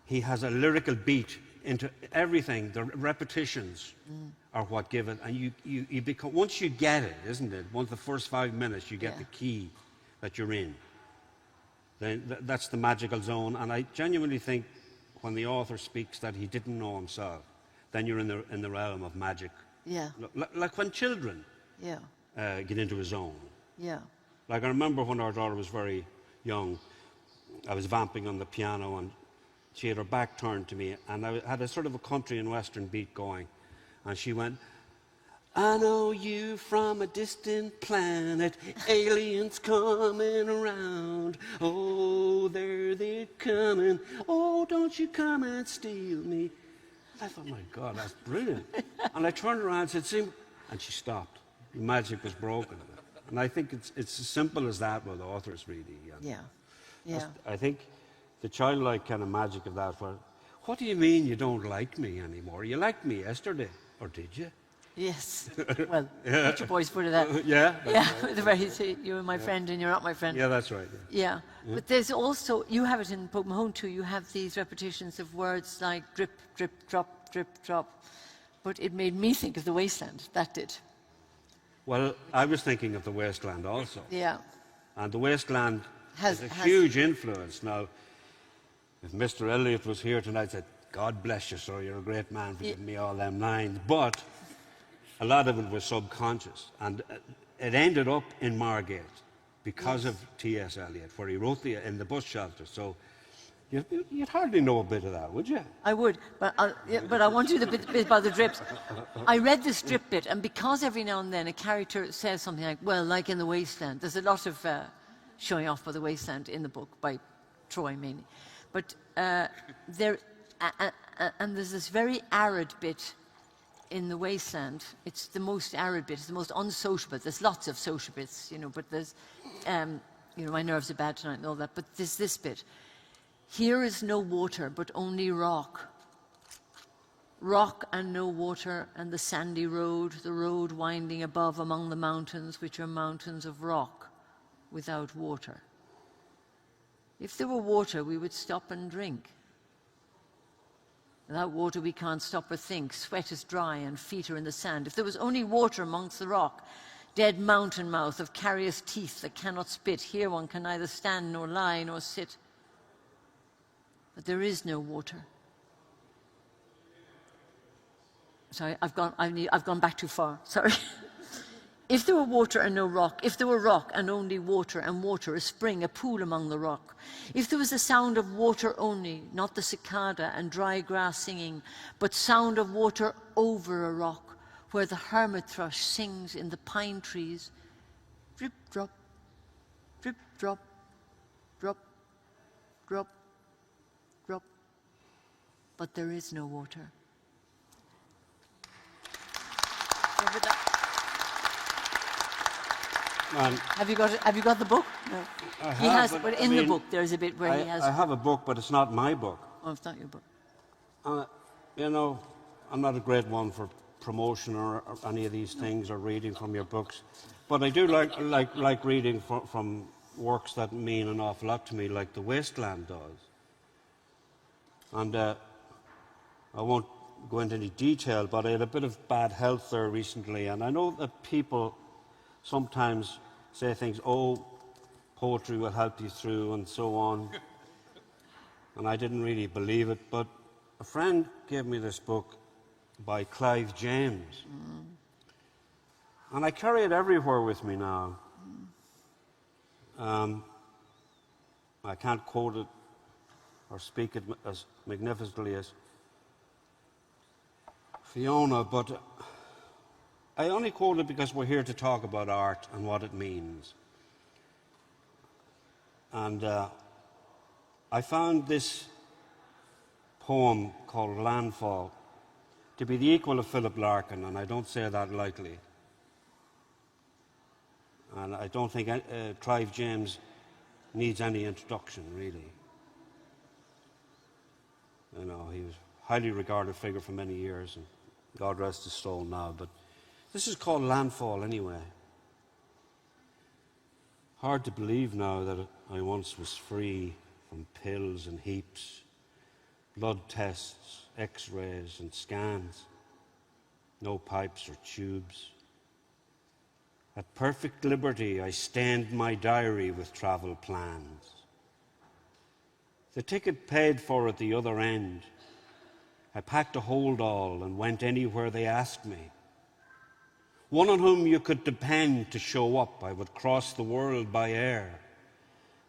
he has a lyrical beat into everything. The repetitions are what give it. And you become, once you get it, isn't it? Once the first 5 minutes, you get the key that you're in. then that's the magical zone. And I genuinely think when the author speaks that he didn't know himself, then you're in the realm of magic. Yeah. Like when children Yeah. get into a zone. Yeah. Like I remember when our daughter was very young, I was vamping on the piano and she had her back turned to me and I had a sort of a country and western beat going. And she went, I know you from a distant planet, aliens coming around. Oh, there they're coming. Oh, don't you come and steal me. I thought, my God, that's brilliant. And I turned around and said, see, and she stopped. The magic was broken. And I think it's as simple as that with authors, really. And Yeah. Yeah. I think the childlike kind of magic of that, well, what do you mean you don't like me anymore? You liked me yesterday, or did you? Yes. Well, put your boys put it that. Yeah. Yeah. The very you and my friend, and you're not my friend. Yeah, that's right. Yeah. But there's also, you have it in Poke Mahone too, you have these repetitions of words like drip, drip, drop, drip, drop. But it made me think of the wasteland. That did. Well, I was thinking of the wasteland also. Yeah. And the wasteland Has a huge influence. Now, if Mr. Elliot was here tonight, I'd say, God bless you, sir, you're a great man for giving me all them lines. But a lot of it was subconscious. And it ended up in Margate because of T.S. Eliot, where he wrote in the bus shelter. So you'd hardly know a bit of that, would you? I would, but I want you to bit about the drips. I read this drip bit, and because every now and then a character says something like, well, like in the wasteland, there's a lot of showing off by the wasteland in the book, by Troy mainly. But there's this very arid bit in the wasteland. It's the most arid bit, it's the most unsociable. There's lots of social bits, but there's, my nerves are bad tonight and all that, but there's this bit. Here is no water, but only rock. Rock and no water, and the sandy road, the road winding above among the mountains, which are mountains of rock, without water. If there were water, we would stop and drink. Without water, we can't stop or think. Sweat is dry and feet are in the sand. If there was only water amongst the rock, dead mountain mouth of carious teeth that cannot spit, here one can neither stand nor lie nor sit. But there is no water. Sorry, I've gone back too far. Sorry. If there were water and no rock, if there were rock and only water, and water, a spring, a pool among the rock, if there was the sound of water only, not the cicada and dry grass singing, but sound of water over a rock, where the hermit thrush sings in the pine trees, drip, drop, drip, drop, drop, drop, drop, but there is no water. Remember that? Have you got the book? No. He has, but in the book there's a bit where he has. I have a book, but it's not my book. Oh, it's not your book. I'm not a great one for promotion or any of these things, or reading from your books, but I do like reading from works that mean an awful lot to me, like The Wasteland does. And I won't go into any detail, but I had a bit of bad health there recently, and I know that people sometimes say things, oh, poetry will help you through and so on. And I didn't really believe it, but a friend gave me this book by Clive James. And I carry it everywhere with me now. I can't quote it or speak it as magnificently as Fiona, but I only quote it because we're here to talk about art and what it means. And I found this poem called Landfall to be the equal of Philip Larkin, and I don't say that lightly. And I don't think Clive James needs any introduction, really. He was a highly regarded figure for many years, and God rest his soul now, but this is called Landfall anyway. Hard to believe now that I once was free from pills and heaps, blood tests, x-rays and scans, no pipes or tubes. At perfect liberty I stained my diary with travel plans, The ticket paid for at the other end, I packed a hold-all and went anywhere they asked me. One on whom you could depend to show up, I would cross the world by air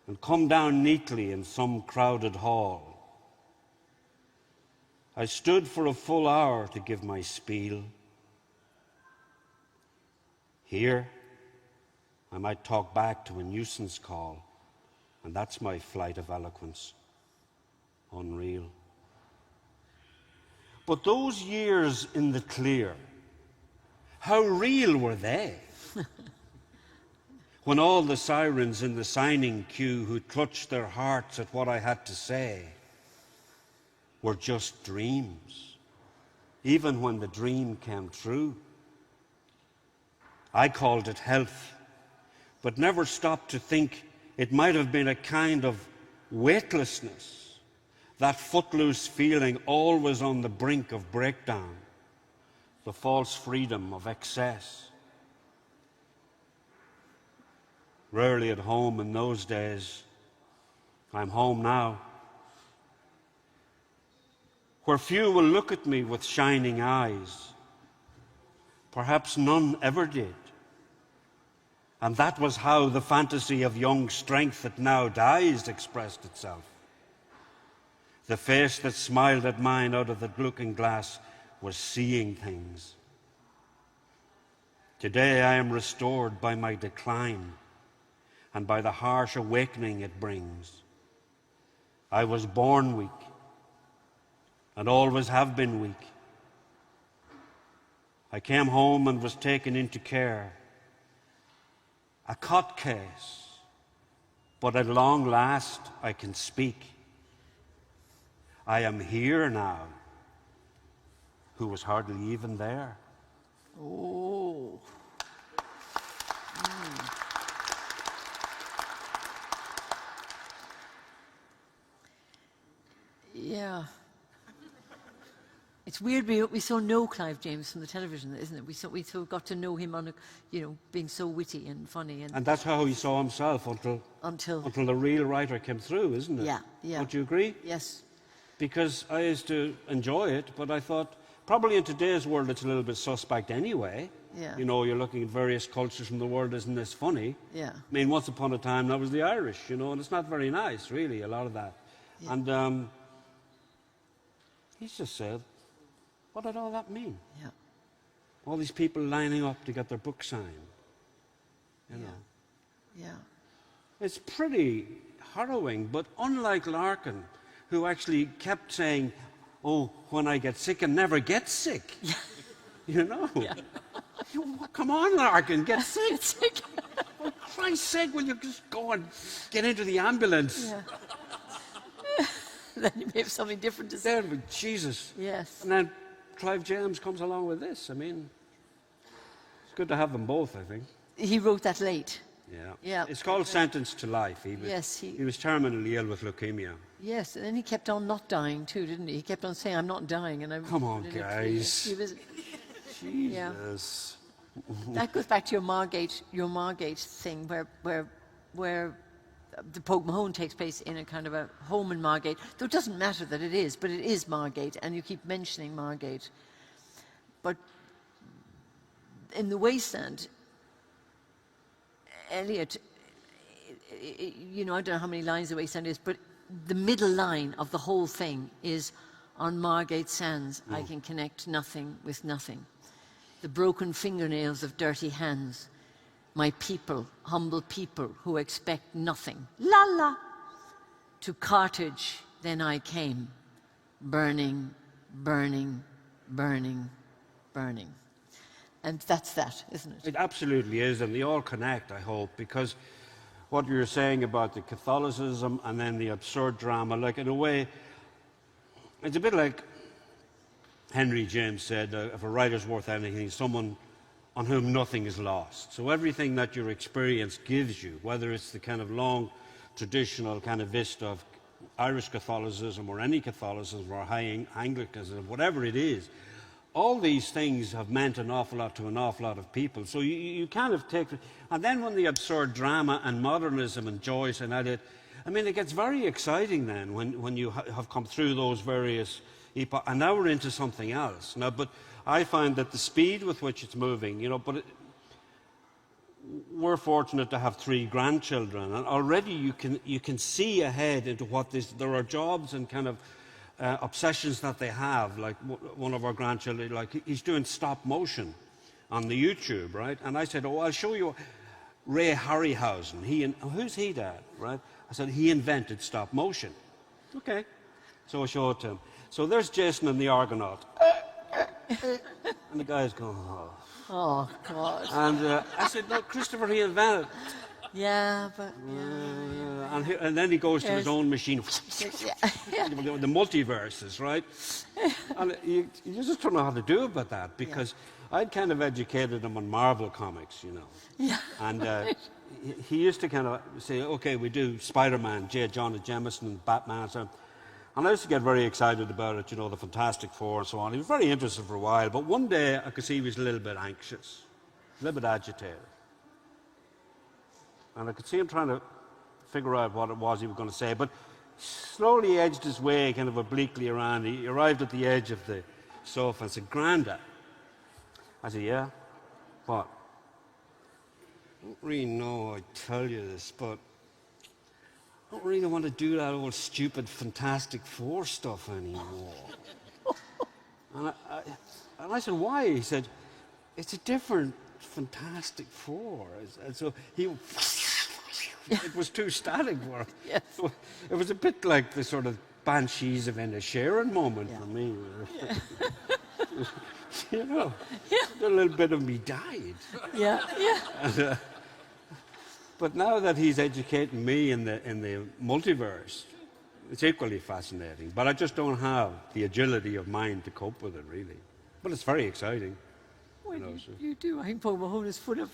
and come down neatly in some crowded hall. I stood for a full hour to give my spiel. Here, I might talk back to a nuisance call, and that's my flight of eloquence. Unreal. But those years in the clear, how real were they? When all the sirens in the signing queue who clutched their hearts at what I had to say were just dreams, even when the dream came true. I called it health, but never stopped to think it might have been a kind of weightlessness, that footloose feeling always on the brink of breakdown, the false freedom of excess. Rarely at home in those days. I'm home now, where few will look at me with shining eyes. Perhaps none ever did. And that was how the fantasy of young strength that now dies expressed itself. The face that smiled at mine out of the looking glass was seeing things. Today I am restored by my decline and by the harsh awakening it brings. I was born weak and always have been weak. I came home and was taken into care. A cot case, but at long last I can speak. I am here now, who was hardly even there. Oh. Yeah. It's weird, we so know Clive James from the television, isn't it? We so got to know him on, being so witty and funny. And that's how he saw himself until the real writer came through, isn't it? Yeah, yeah. Don't you agree? Yes. Because I used to enjoy it, but I thought, probably in today's world it's a little bit suspect anyway. Yeah. You're looking at various cultures from the world, isn't this funny? Yeah. I mean, once upon a time that was the Irish, and it's not very nice, really, a lot of that. Yeah. And he's just said, what did all that mean? Yeah. All these people lining up to get their book signed. You know. Yeah. It's pretty harrowing, but unlike Larkin, who actually kept saying, oh, when I get sick, and never get sick. Yeah. Yeah. Come on, Larkin, get sick. Get sick. For Christ's sake, will you just go and get into the ambulance? Yeah. Then you may have something different to say. There, but Jesus. Yes. And then Clive James comes along with this. I mean, it's good to have them both, I think. He wrote that late. Yeah. Yeah. It's called Sentenced to Life. He was terminally ill with leukemia. Yes, and then he kept on not dying too, didn't he? He kept on saying, I'm not dying. And Come on, guys. Jesus. Yeah. That goes back to your Margate thing, where the Pogue Mahone takes place in a kind of a home in Margate. Though it doesn't matter that it is, but it is Margate, and you keep mentioning Margate. But in The Wasteland, Eliot, I don't know how many lines The Wasteland is, but the middle line of the whole thing is, on Margate sands, I can connect nothing with nothing. The broken fingernails of dirty hands, my people, humble people who expect nothing. La la! To Carthage then I came, burning, burning, burning, burning. And that's that, isn't it? It absolutely is, and they all connect, I hope, because what you were saying about the Catholicism and then the absurd drama, like in a way, it's a bit like Henry James said, if a writer's worth anything, he's someone on whom nothing is lost. So everything that your experience gives you, whether it's the kind of long traditional kind of vista of Irish Catholicism or any Catholicism or high Anglicanism, whatever it is, all these things have meant an awful lot to an awful lot of people. So you kind of take... And then when the absurd drama and modernism and Joyce and Eliot, I mean, it gets very exciting then when you have come through those various epochs, and now we're into something else. Now, but I find that the speed with which it's moving, we're fortunate to have 3 grandchildren, and already you can see ahead into what there are jobs and kind of obsessions that they have. Like one of our grandchildren, like he's doing stop motion on the YouTube, right? And I said, I'll show you Ray Harryhausen. Who's he, Dad? Right? I said, he invented stop motion. Okay. So I showed it to him. So there's Jason and the Argonaut. And the guy's going, oh. Oh, God. And I said, no, Christopher, he invented it. Yeah, but... Yeah. And then he goes to his own machine. Yeah. The multiverses, right? And you just don't know how to do about that, because I'd kind of educated him on Marvel comics, Yeah. And he used to kind of say, okay, we do Spider-Man, J. Jonah Jameson, Batman, so. And I used to get very excited about it, the Fantastic Four and so on. He was very interested for a while, but one day I could see he was a little bit anxious, a little bit agitated. And I could see him trying to figure out what it was he was going to say, but slowly edged his way kind of obliquely around. He arrived at the edge of the sofa and said, Grandad. I said, yeah? What? I don't really know I'd tell you this, but I don't really want to do that old stupid Fantastic Four stuff anymore. and I said, why? He said, it's a different Fantastic Four. And so it was too static for him. Yes. So it was a bit like the sort of Banshees of Inisherin moment for me. Yeah. A little bit of me died. Yeah, yeah. And, but now that he's educating me in the multiverse, it's equally fascinating. But I just don't have the agility of mind to cope with it, really. But it's very exciting. Well, you do. I think Paul Mahone is full of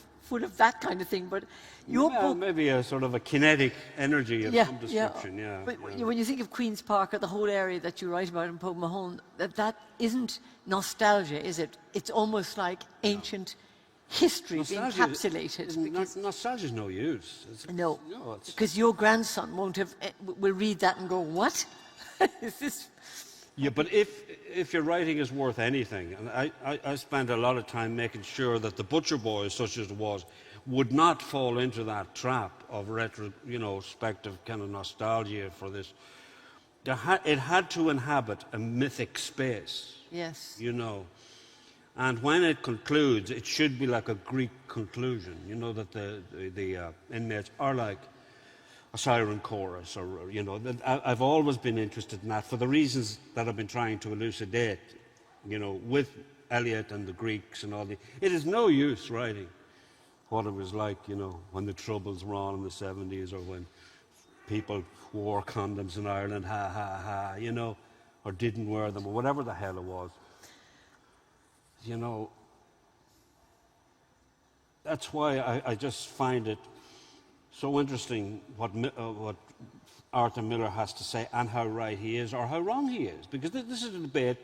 that kind of thing. But your book, maybe a sort of a kinetic energy of some description. Yeah. But when you think of Queen's Park or the whole area that you write about in Paul Mahone, that isn't nostalgia, is it? It's almost like ancient history being encapsulated. Nostalgia is no use. No, because your grandson will read that and go, what? Is this... Yeah, but if your writing is worth anything, and I spent a lot of time making sure that the Butcher Boys, such as it was, would not fall into that trap of retrospective kind of nostalgia for this. It had to inhabit a mythic space. Yes. And when it concludes, it should be like a Greek conclusion, that the inmates are like a siren chorus, or, I've always been interested in that for the reasons that I've been trying to elucidate, with Eliot and the Greeks and all the... It is no use writing what it was like, when the Troubles were on in the 70s, or when people wore condoms in Ireland, ha, ha, ha, or didn't wear them, or whatever the hell it was. That's why I just find it so interesting what Arthur Miller has to say, and how right he is or how wrong he is, because this is a debate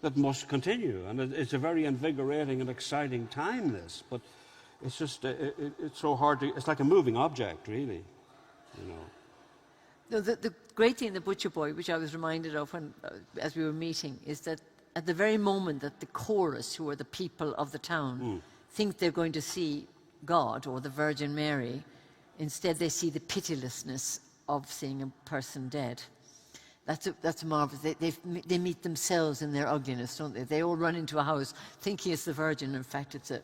that must continue, and it's a very invigorating and exciting time, this, but it's just it's so hard to... It's like a moving object, really. No, the great thing in The Butcher Boy, which I was reminded of as we were meeting, is that at the very moment that the chorus, who are the people of the town, think they're going to see God or the Virgin Mary, instead they see the pitilessness of seeing a person dead. That's marvelous. They meet themselves in their ugliness, don't they? They all run into a house thinking it's the Virgin. In fact, it's a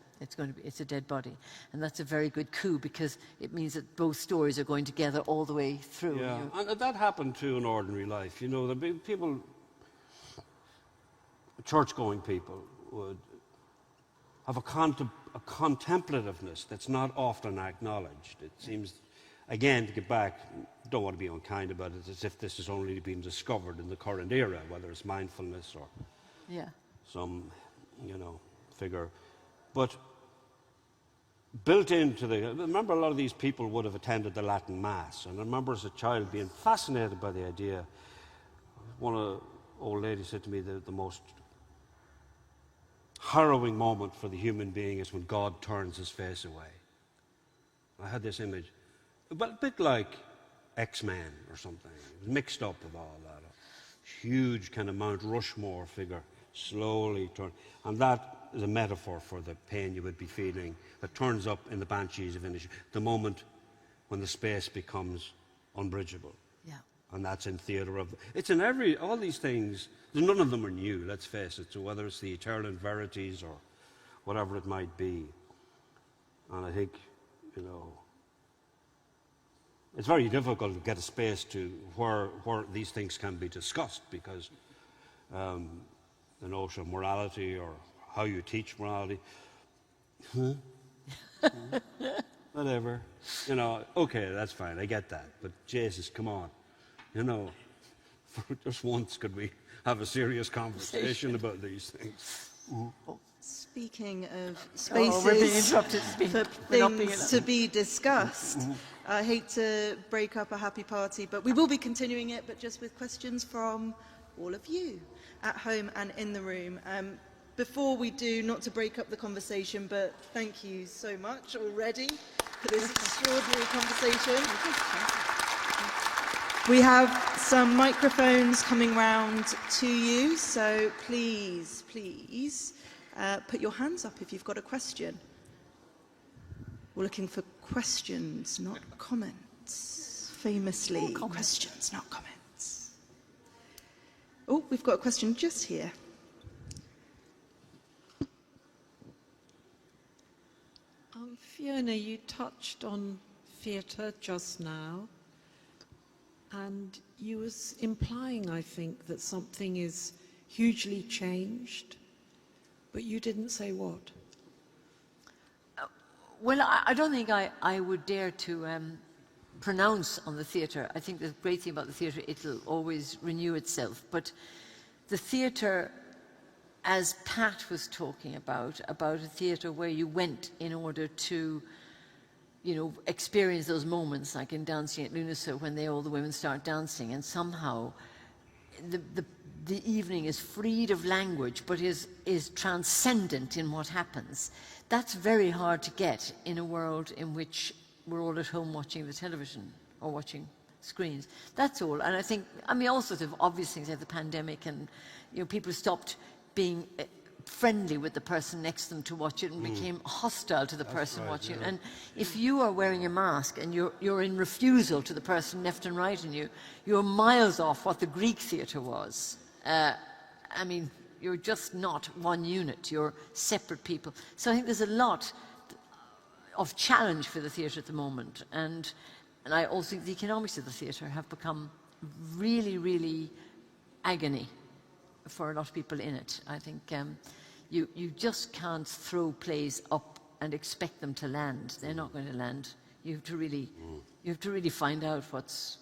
dead body, and that's a very good coup, because it means that both stories are going together all the way through. Yeah, and that happened too in ordinary life. The people, church-going people, would have a contemplativeness that's not often acknowledged. It seems, again, to get back, don't want to be unkind about it, as if this is only being discovered in the current era, whether it's mindfulness or some, figure. But built into remember, a lot of these people would have attended the Latin Mass, and I remember as a child being fascinated by the idea. One of the old ladies said to me that the most harrowing moment for the human being is when God turns his face away. I had this image, but a bit like X-Men or something. It was mixed up with all that. A huge kind of Mount Rushmore figure slowly turn, and that is a metaphor for the pain you would be feeling that turns up in the Banshees of Inisherin, the moment when the space becomes unbridgeable. Yeah. And that's in theatre of... It's in all these things, none of them are new, let's face it, so whether it's the eternal verities or whatever it might be. And I think, you know, it's very difficult to get a space to where these things can be discussed, because the notion of morality or how you teach morality, whatever, you know, okay, that's fine, I get that, but Jesus, come on, you know, for just once could we have a serious conversation about these things? Speaking of we're being spaces interrupted. for things to be discussed, I hate to break up a happy party, but we will be continuing it, but just with questions from all of you at home and in the room. Before we do, not to break up the conversation, but thank you so much already for this extraordinary conversation. We have some microphones coming round to you, so please, put your hands up if you've got a question. We're looking for questions, not comments. Famously, questions, not comments. Oh, we've got a question just here. Fiona, you touched on theatre just now, and you was implying, I think, that something is hugely changed, but you didn't say what. Well, I don't think I would dare to pronounce on the theatre. I think the great thing about the theatre, it'll always renew itself. But the theatre, as Pat was talking about a theatre where you went in order to, you know, experience those moments, like in Dancing at Lunasa, when all the women start dancing, and somehow the evening is freed of language, but is transcendent in what happens. That's very hard to get in a world in which we're all at home watching the television or watching screens. That's all. And I think, I mean, all sorts of obvious things like the pandemic, and, you know, people stopped being friendly with the person next to them to watch it and became hostile to the person watching it. And if you are wearing a mask and you're in refusal to the person left and right in you, you're miles off what the Greek theatre was. I mean, you're just not one unit, you're separate people. So I think there's a lot of challenge for the theatre at the moment. And I also think the economics of the theatre have become really, really agony for a lot of people in it. I think you just can't throw plays up and expect them to land. They're not going to land. You have to really find out what's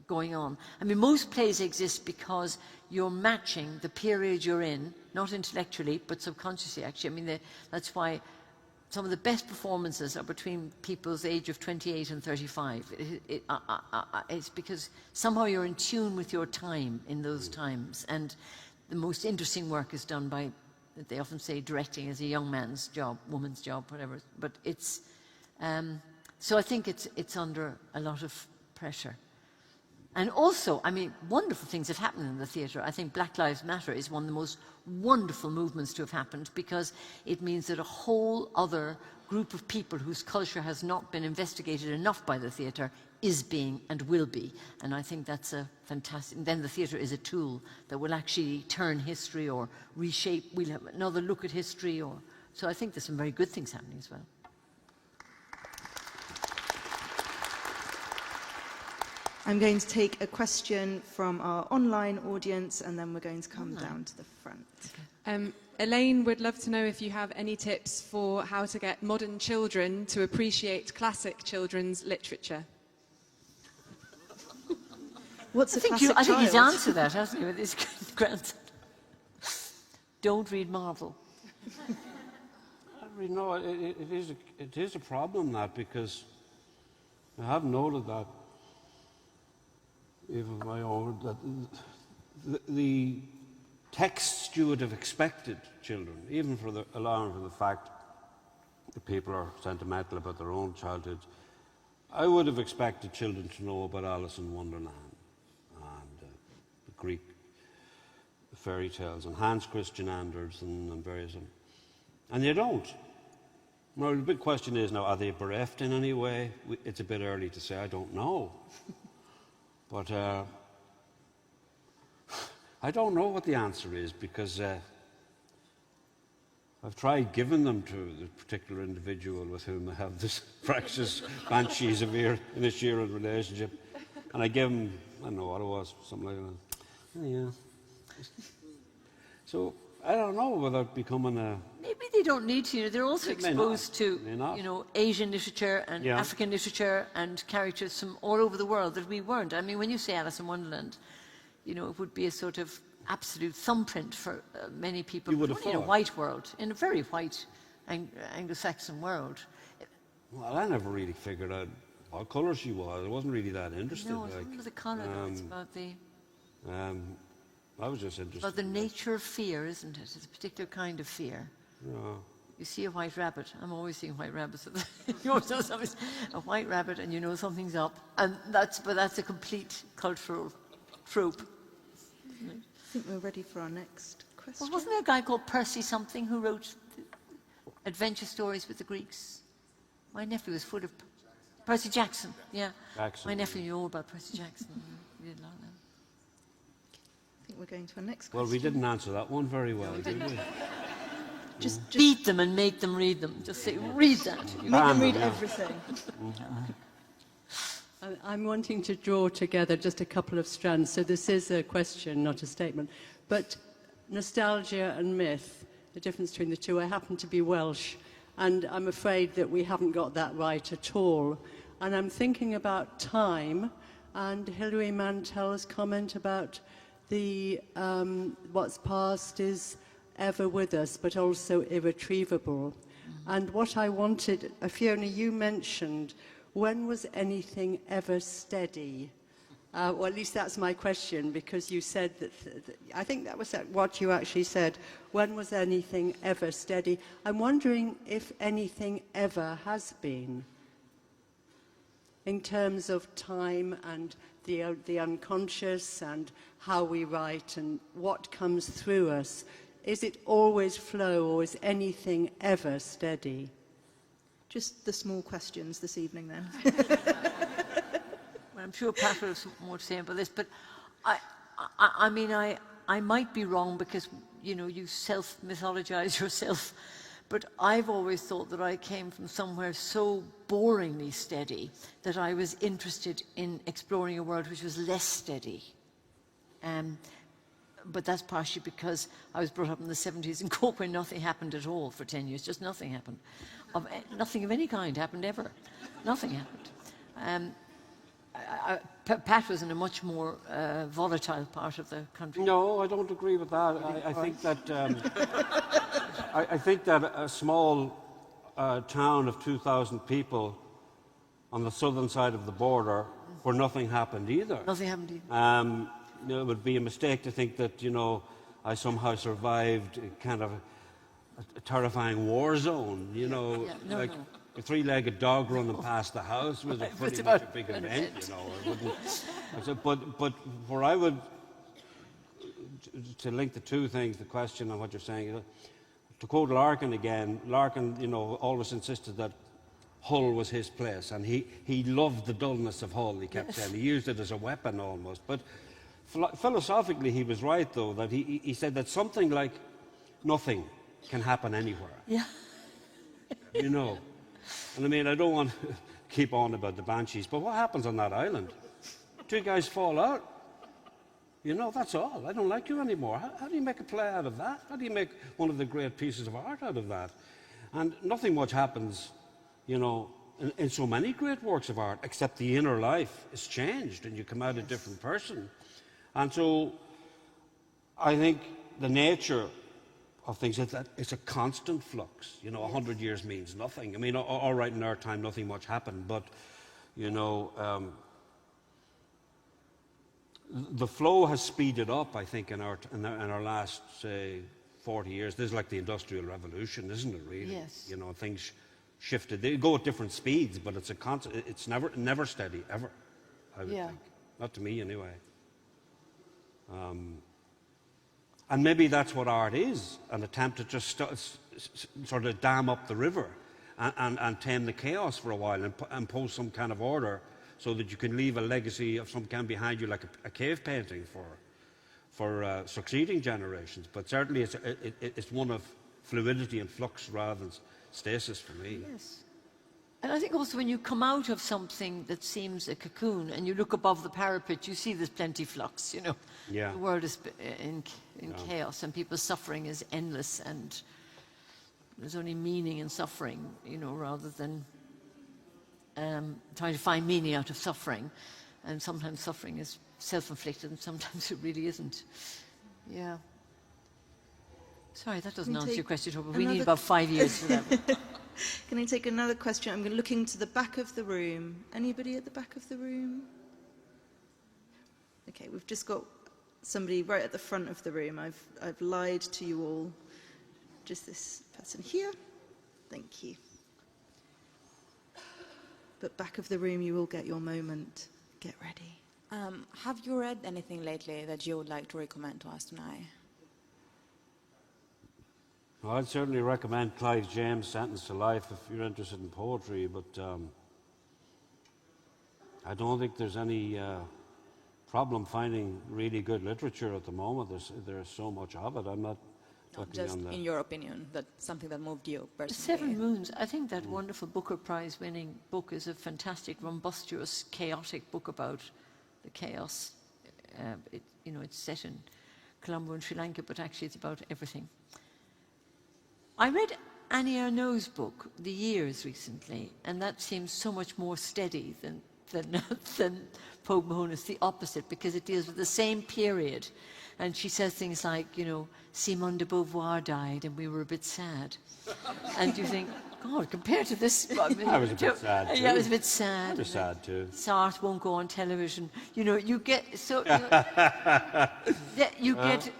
going on. I mean, most plays exist because you're matching the period you're in, not intellectually, but subconsciously, actually. I mean, that's why some of the best performances are between people's age of 28 and 35. It's because somehow you're in tune with your time in those times. And the most interesting work is done by, they often say, directing is a young man's job, woman's job, whatever. But it's, so I think it's under a lot of pressure. And also, I mean, wonderful things have happened in the theatre. I think Black Lives Matter is one of the most wonderful movements to have happened, because it means that a whole other group of people whose culture has not been investigated enough by the theatre is being and will be. And I think that's a fantastic... Then the theatre is a tool that will actually turn history or reshape. We'll have another look at history. So I think there's some very good things happening as well. I'm going to take a question from our online audience, and then we're going to come down to the front. Okay. Elaine would love to know if you have any tips for how to get modern children to appreciate classic children's literature. What's a classic I think he's child? answered that, hasn't he, with his grandson? Don't read Marvel. I mean, no, it is a problem, that, because I have noted that, even my own, that the texts you would have expected children, even allowing for the fact that people are sentimental about their own childhood, I would have expected children to know about Alice in Wonderland and the Greek fairy tales and Hans Christian Andersen and various of them. And they don't. Now, the big question is now, are they bereft in any way? It's a bit early to say, I don't know. But I don't know what the answer is, because I've tried giving them to the particular individual with whom I have this precious banshees of Inisherin relationship. And I give them, I don't know what it was, something like that. Yeah. So I don't know without becoming a... Maybe they don't need to. You know, they're also exposed to, not. you know, Asian literature and African literature and characters from all over the world that we weren't. I mean, when you say Alice in Wonderland, you know, it would be a sort of absolute thumbprint for many people. You would have in a white world, in a very white Anglo-Saxon world. Well, I never really figured out what colour she was. I wasn't really that interested. No, it's not the colour, it's about the... I was just interested. About the nature of fear, isn't it? It's a particular kind of fear. Yeah. You see a white rabbit. I'm always seeing white rabbits. You always know something's a white rabbit, and you know something's up. And that's a complete cultural trope. I think we're ready for our next question. Well, wasn't there a guy called Percy something who wrote adventure stories with the Greeks? My nephew was full of Percy Jackson. Yeah. Jackson. My nephew knew all about Percy Jackson. He did a lot of that. I think we're going to our next question. Well, we didn't answer that one very well, did we? Just beat them and make them read them. Just say, read that. make them read everything. I'm wanting to draw together just a couple of strands. So this is a question, not a statement. But nostalgia and myth, the difference between the two. I happen to be Welsh, and I'm afraid that we haven't got that right at all. And I'm thinking about time and Hilary Mantel's comment about the what's past is ever with us, but also irretrievable. And what I wanted, Fiona, you mentioned, when was anything ever steady? Well, at least that's my question, because you said that, I think that was what you actually said. When was anything ever steady? I'm wondering if anything ever has been, in terms of time and the unconscious and how we write and what comes through us. Is it always flow, or is anything ever steady? Just the small questions this evening, then. Well, I'm sure Pat will have some more to say about this, but I mean, I might be wrong, because, you know, you self-mythologize yourself, but I've always thought that I came from somewhere so boringly steady that I was interested in exploring a world which was less steady. But that's partially because I was brought up in the 70s in Cork, where nothing happened at all for 10 years. Just nothing happened. Nothing of any kind happened ever. Nothing happened. Pat was in a much more volatile part of the country. No, I don't agree with that. I think that I think that a small town of 2,000 people on the southern side of the border, where nothing happened either. Nothing happened either. You know, it would be a mistake to think that, you know, I somehow survived kind of a terrifying war zone. You know, a three-legged dog running past the house was a pretty much a big event. You know, but where I would, to link the two things, the question and what you're saying, you know, to quote Larkin again, Larkin, you know, always insisted that Hull was his place, and he loved the dullness of Hull. He kept saying he used it as a weapon almost, but. Philosophically, he was right, though, that he said that something like nothing can happen anywhere. Yeah. You know. And I mean, I don't want to keep on about the Banshees, but what happens on that island? Two guys fall out. You know, that's all. I don't like you anymore. How do you make a play out of that? How do you make one of the great pieces of art out of that? And nothing much happens, you know, in so many great works of art, except the inner life is changed and you come out a different person. And so I think the nature of things is that it's a constant flux. You know, 100 years means nothing. I mean, all right, in our time, nothing much happened, but, you know, the flow has speeded up, I think, in our last, say, 40 years. This is like the Industrial Revolution, isn't it, really? Yes. You know, things shifted. They go at different speeds, but it's a constant. It's never steady, ever. I would think, not to me anyway. And maybe that's what art is, an attempt to just sort of dam up the river and tame the chaos for a while and impose some kind of order so that you can leave a legacy of some kind behind you, like a cave painting for succeeding generations. But certainly it's one of fluidity and flux rather than stasis for me. Yes. And I think also when you come out of something that seems a cocoon and you look above the parapet, you see there's plenty flux, you know. Yeah. The world is in chaos and people's suffering is endless, and there's only meaning in suffering, you know, rather than trying to find meaning out of suffering. And sometimes suffering is self-inflicted and sometimes it really isn't. Yeah. Sorry, that doesn't answer your question, but we need about 5 years for that. Can I take another question? I'm looking to the back of the room. Anybody at the back of the room? Okay, we've just got somebody right at the front of the room. I've lied to you all. Just this person here. Thank you. But back of the room, you will get your moment. Get ready. Have you read anything lately that you would like to recommend to us tonight? Well, I'd certainly recommend Clive James' Sentence to Life if you're interested in poetry, but I don't think there's any problem finding really good literature at the moment. There's so much of it. I'm not looking just on the... in your opinion, that something that moved you The personally. Seven Moons, I think that wonderful Booker Prize winning book is a fantastic, rumbustious, chaotic book about the chaos. It's set in Colombo and Sri Lanka, but actually it's about everything. I read Annie Ernaux's book, The Years, recently, and that seems so much more steady than Pogue Mahone. It's the opposite, because it deals with the same period. And she says things like, you know, Simone de Beauvoir died and we were a bit sad. And you think, God, compared to this... I mean, I was a bit sad too. Yeah, I was a bit sad. I was sad too. Sartre won't go on television. You know, you get... So, you get...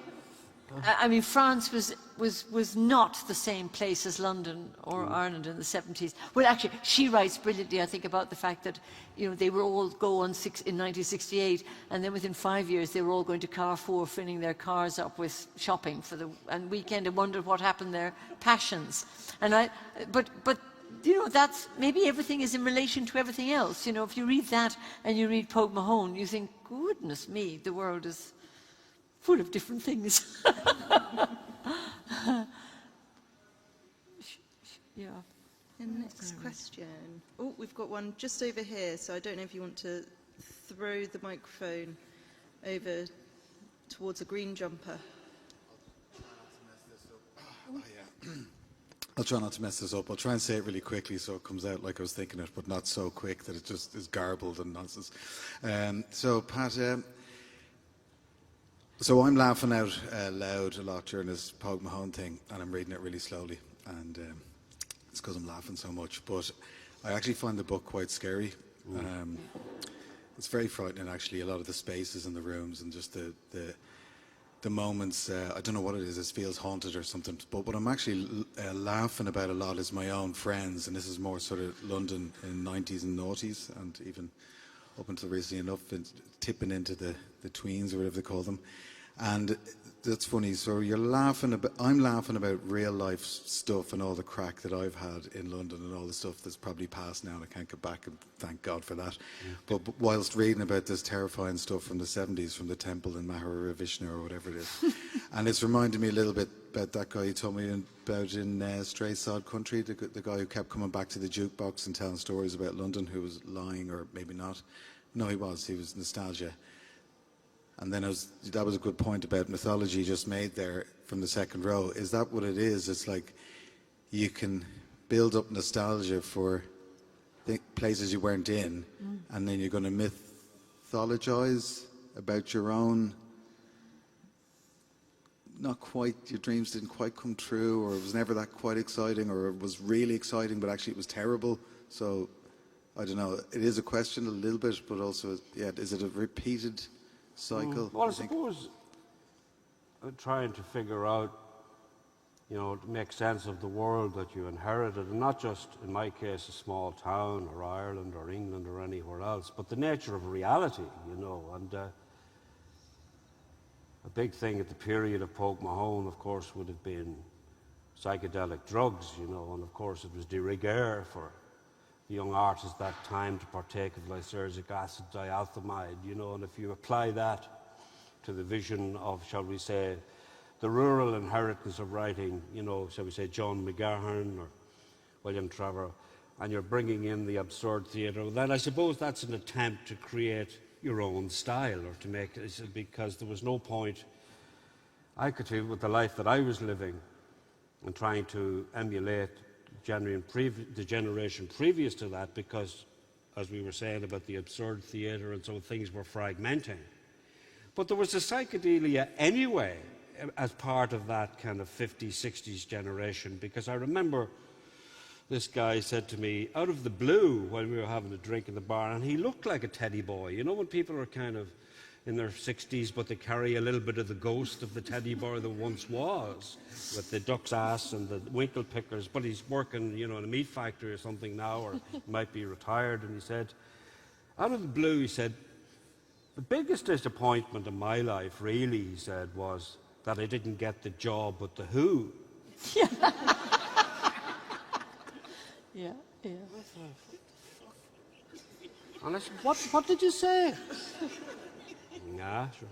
I mean, France was not the same place as London or Ireland in the 70s. Well, actually, she writes brilliantly, I think, about the fact that, you know, they were all in 1968, and then within 5 years they were all going to Carrefour, filling their cars up with shopping for the weekend, and wondered what happened to their passions. But you know, that's maybe everything is in relation to everything else. You know, if you read that and you read Pogue Mahone, you think, goodness me, the world is full of different things. Yeah. And next question. Oh, we've got one just over here, so I don't know if you want to throw the microphone over towards a green jumper. I'll try not to mess this up. I'll try and say it really quickly so it comes out like I was thinking it, but not so quick that it just is garbled and nonsense. So, Pat, so I'm laughing out loud a lot during this Pogue Mahone thing, and I'm reading it really slowly, and it's because I'm laughing so much. But I actually find the book quite scary. It's very frightening, actually, a lot of the spaces in the rooms and just the moments. I don't know what it is, it feels haunted or something. But what I'm actually laughing about a lot is my own friends, and this is more sort of London in 90s and noughties, and even up until recently enough, tipping into the tweens or whatever they call them. And that's funny. So I'm laughing about real life stuff and all the crack that I've had in London and all the stuff that's probably past now and I can't get back, and thank God for that. But whilst reading about this terrifying stuff from the 70s, from the temple in Mahavishnu or whatever it is. And it's reminded me a little bit about that guy you told me about in Stray Sod Country, the guy who kept coming back to the jukebox and telling stories about London, who was lying, or maybe not. No, he was nostalgia. And then that was a good point about mythology just made there from the second row. Is that what it is? It's like you can build up nostalgia for places you weren't in, and then you're going to mythologize about your own, not quite, your dreams didn't quite come true, or it was never that quite exciting, or it was really exciting, but actually it was terrible. So, I don't know. It is a question a little bit, but also, yeah, is it a repeated cycle? Well, I suppose trying to figure out to make sense of the world that you inherited, and not just, in my case, a small town or Ireland or England or anywhere else, but the nature of reality, and a big thing at the period of Pogue Mahone, of course, would have been psychedelic drugs, and of course it was de rigueur for the young artists at that time to partake of lysergic acid dialthymide, and if you apply that to the vision of, shall we say, the rural inheritance of writing, shall we say, John McGahern or William Trevor, and you're bringing in the absurd theatre, then I suppose that's an attempt to create your own style, or to make it, because there was no point, I could feel, with the life that I was living and trying to emulate the generation previous to that, because, as we were saying about the absurd theatre, and so things were fragmenting. But there was a psychedelia anyway as part of that kind of 50s, 60s generation, because I remember this guy said to me, out of the blue, while we were having a drink in the bar, and he looked like a teddy boy. When people are kind of in their 60s, but they carry a little bit of the ghost of the teddy boy that once was, with the duck's ass and the winkle pickers, but he's working, in a meat factory or something now, or he might be retired. And he said, out of the blue, he said, the biggest disappointment in my life, really, he said, was that I didn't get the job with the Who. Yeah. Yeah. And I said, what did you say? Nah, sure.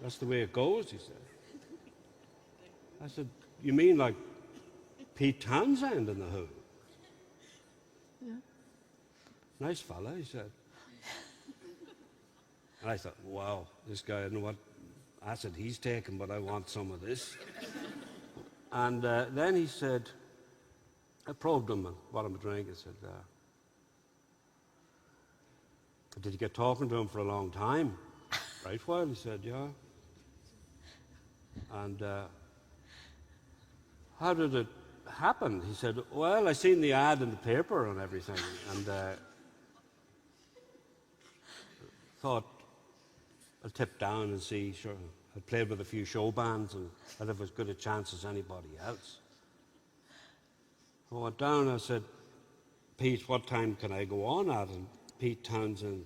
That's the way it goes, he said. I said, you mean like Pete Townsend in the Who? Yeah. Nice fella, he said. And I thought, wow, this guy, I don't know what acid he's taken, but I want some of this. And then he said, I probed him and bought him a drink. I said, did you get talking to him for a long time? Right while? He said, yeah. And how did it happen? He said, well, I seen the ad in the paper and everything, and thought I'll tip down and see. Sure, I played with a few show bands and I'd have as good a chance as anybody else. I went down and I said, Pete, what time can I go on at? And Pete Townsend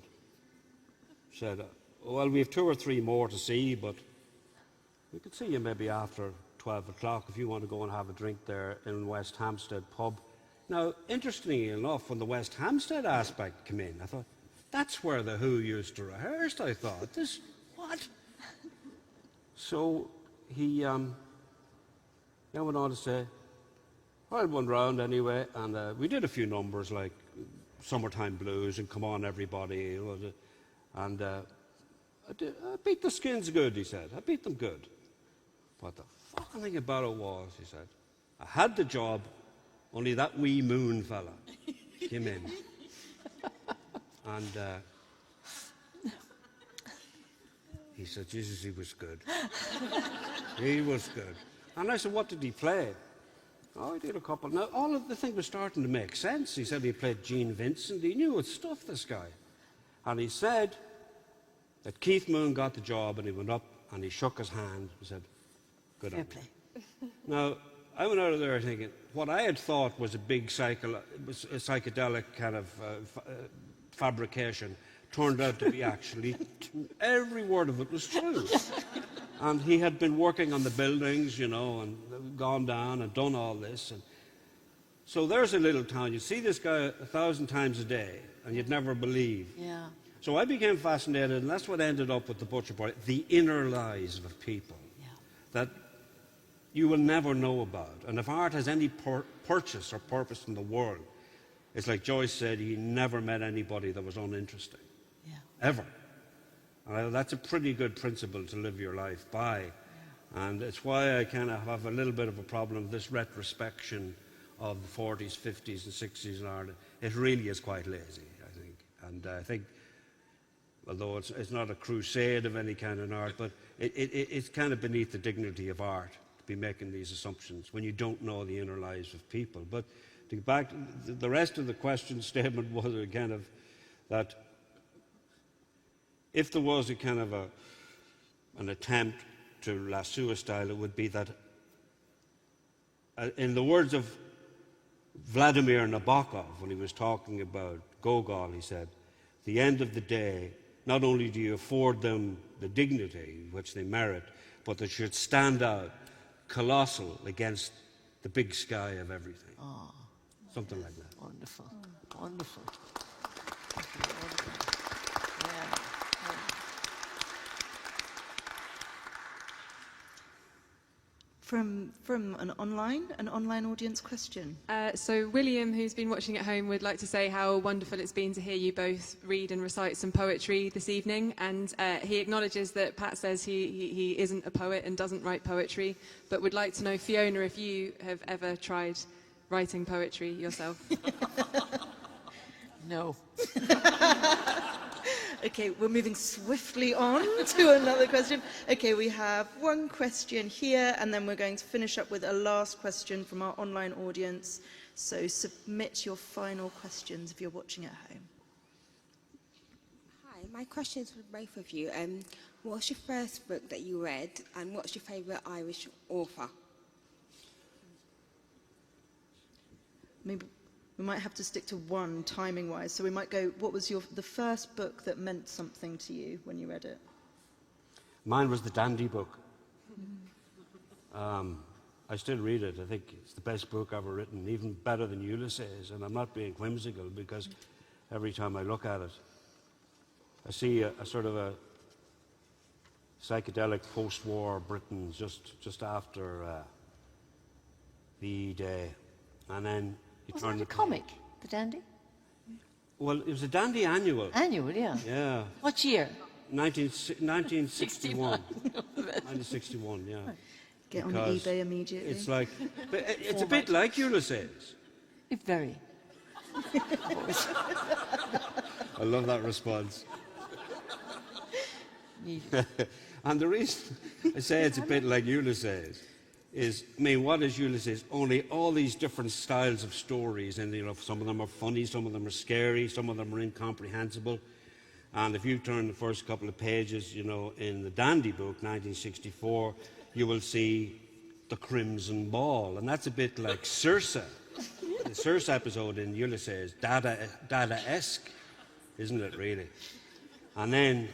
said, well, we have 2 or 3 more to see, but we could see you maybe after 12 o'clock if you want to go and have a drink there in West Hampstead pub. Now, interestingly enough, when the West Hampstead aspect came in, I thought, that's where the Who used to rehearse, I thought. What? So he then went on to say, well, I went round anyway, and we did a few numbers like Summertime Blues and Come On Everybody, and I beat the Skins good, he said. I beat them good. But the fucking thing about it was, he said, I had the job, only that wee moon fella came in. And he said, Jesus, he was good. He was good. And I said, what did he play? Oh, he did a couple. Now, all of the thing was starting to make sense. He said he played Gene Vincent. He knew his stuff, this guy. And he said that Keith Moon got the job, and he went up and he shook his hand and said, good on you. Now, I went out of there thinking what I had thought was a big psychedelic kind of fabrication turned out to be actually, every word of it was true. And he had been working on the buildings, and gone down and done all this. And so there's a little town. You see this guy 1,000 times a day, and you'd never believe. Yeah. So I became fascinated, and that's what ended up with The Butcher Boy, the inner lives of people that you will never know about. And if art has any purchase or purpose in the world, it's like Joyce said, he never met anybody that was uninteresting. Yeah. Ever. And that's a pretty good principle to live your life by. And it's why I kind of have a little bit of a problem with this retrospection of the 40s, 50s and 60s in Ireland. It really is quite lazy, I think. And I think, although it's not a crusade of any kind in art, but it's kind of beneath the dignity of art to be making these assumptions when you don't know the inner lives of people. But to get back, the rest of the question statement was a kind of that if there was a kind of an attempt to lasso a style, it would be that in the words of Vladimir Nabokov, when he was talking about Gogol, he said, "The end of the day, not only do you afford them the dignity which they merit, but they should stand out colossal against the big sky of everything." Oh, something like that. Wonderful, wonderful. From an online audience question. So William, who's been watching at home, would like to say how wonderful it's been to hear you both read and recite some poetry this evening. And he acknowledges that Pat says he isn't a poet and doesn't write poetry, but would like to know, Fiona, if you have ever tried writing poetry yourself. No. Okay, we're moving swiftly on to another question. Okay, we have one question here, and then we're going to finish up with a last question from our online audience. So submit your final questions if you're watching at home. Hi, my question is for both of you. What's your first book that you read, and what's your favourite Irish author? Maybe we might have to stick to one timing-wise. So we might go, what was the first book that meant something to you when you read it? Mine was the Dandy book. I still read it. I think it's the best book ever written, even better than Ulysses. And I'm not being whimsical, because every time I look at it, I see a sort of a psychedelic post-war Britain just after the day. And then you Wasn't turn it a the comic, page. The Dandy? Well, it was a Dandy annual. Annual, yeah. Yeah. What year? 1961. 1961, yeah. Get on Because eBay immediately. It's like, but it's a bit like Ulysses. Very. I love that response. Needed. And the reason I say it's a bit like Ulysses is, I mean, what is Ulysses? Only all these different styles of stories, and you know, some of them are funny, some of them are scary, some of them are incomprehensible. And if you turn the first couple of pages, you know, in the Dandy book, 1964, you will see the Crimson Ball, and that's a bit like Circe. The Circe episode in Ulysses, Dada-esque, isn't it, really? And then,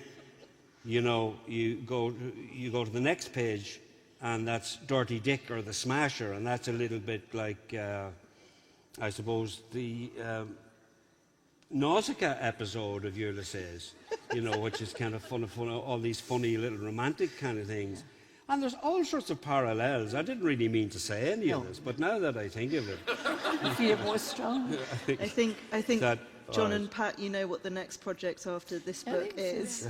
you know, you go to the next page, and that's Dirty Dick or the Smasher, and that's a little bit like, I suppose, the Nausicaa episode of Ulysses, you know, which is kind of fun, all these funny little romantic kind of things. And there's all sorts of parallels. I didn't really mean to say any of this, but now that I think of it, You feel more strong. I think that, John and Pat, you know what the next project after this book is.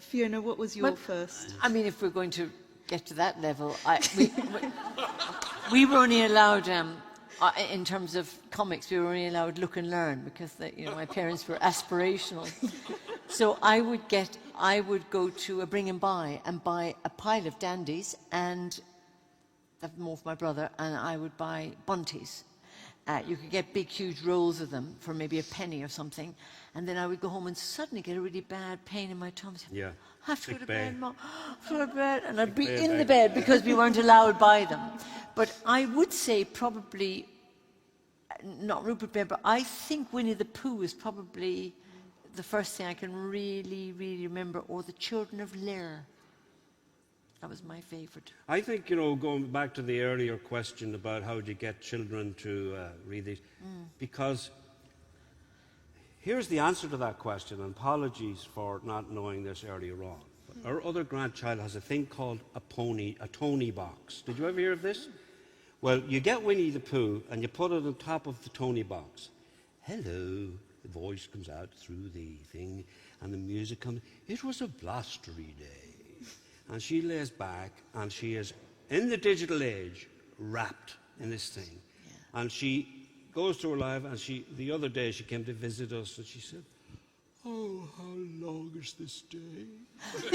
Fiona, what was your first? I mean, if we're going to get to that level, we were only allowed, in terms of comics, we were only allowed look and learn, because my parents were aspirational. So I would go to a bring and buy a pile of dandies, and have more for my brother, and I would buy bunties. You could get big, huge rolls of them for maybe a penny or something, and then I would go home and suddenly get a really bad pain in my tummy. yeah. I have to go to Sick bay. bed, Mom. Go to bed, and I'd be in the bed because we weren't allowed by them. But I would say probably not Rupert Bear, but I think Winnie the Pooh is probably the first thing I can really, really remember, or The Children of Lear. That was my favourite. I think, you know, going back to the earlier question about how do you get children to read these, because here's the answer to that question, and apologies for not knowing this earlier on. But our other grandchild has a thing called a Tony box. Did you ever hear of this? Well, you get Winnie the Pooh and you put it on top of the Tony box. Hello, the voice comes out through the thing, and the music comes. It was a blustery day. And she lays back, and she is, in the digital age, wrapped in this thing. Yeah. And she goes to her life, and the other day she came to visit us, and she said, "Oh, how long is this day?"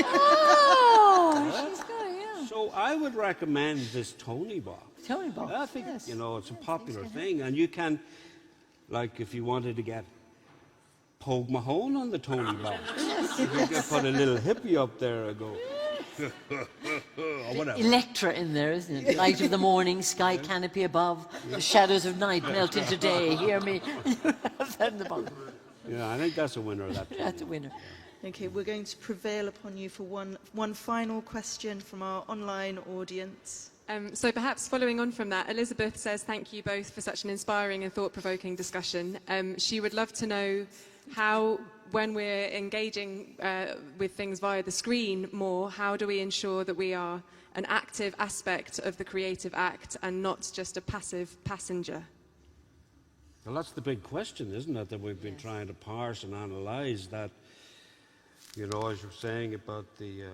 Oh, she's got it, yeah. So I would recommend this Tony box. Tony box, I think, yes. you know, it's a popular thing, and you can, like, if you wanted to get Pogue Mahone on the Tony box, you could put a little hippie up there and go, Whatever. Electra in there, isn't it? Light of the morning, sky canopy above, the shadows of night melt into day. Hear me. Have that in the bottom. Yeah, I think that's a winner of that. That's a winner. Okay, we're going to prevail upon you for one final question from our online audience. So perhaps following on from that, Elizabeth says thank you both for such an inspiring and thought-provoking discussion. She would love to know how, when we're engaging with things via the screen more, how do we ensure that we are an active aspect of the creative act and not just a passive passenger? Well, that's the big question, isn't it, that we've been trying to parse and analyse that, you know, as you're saying about the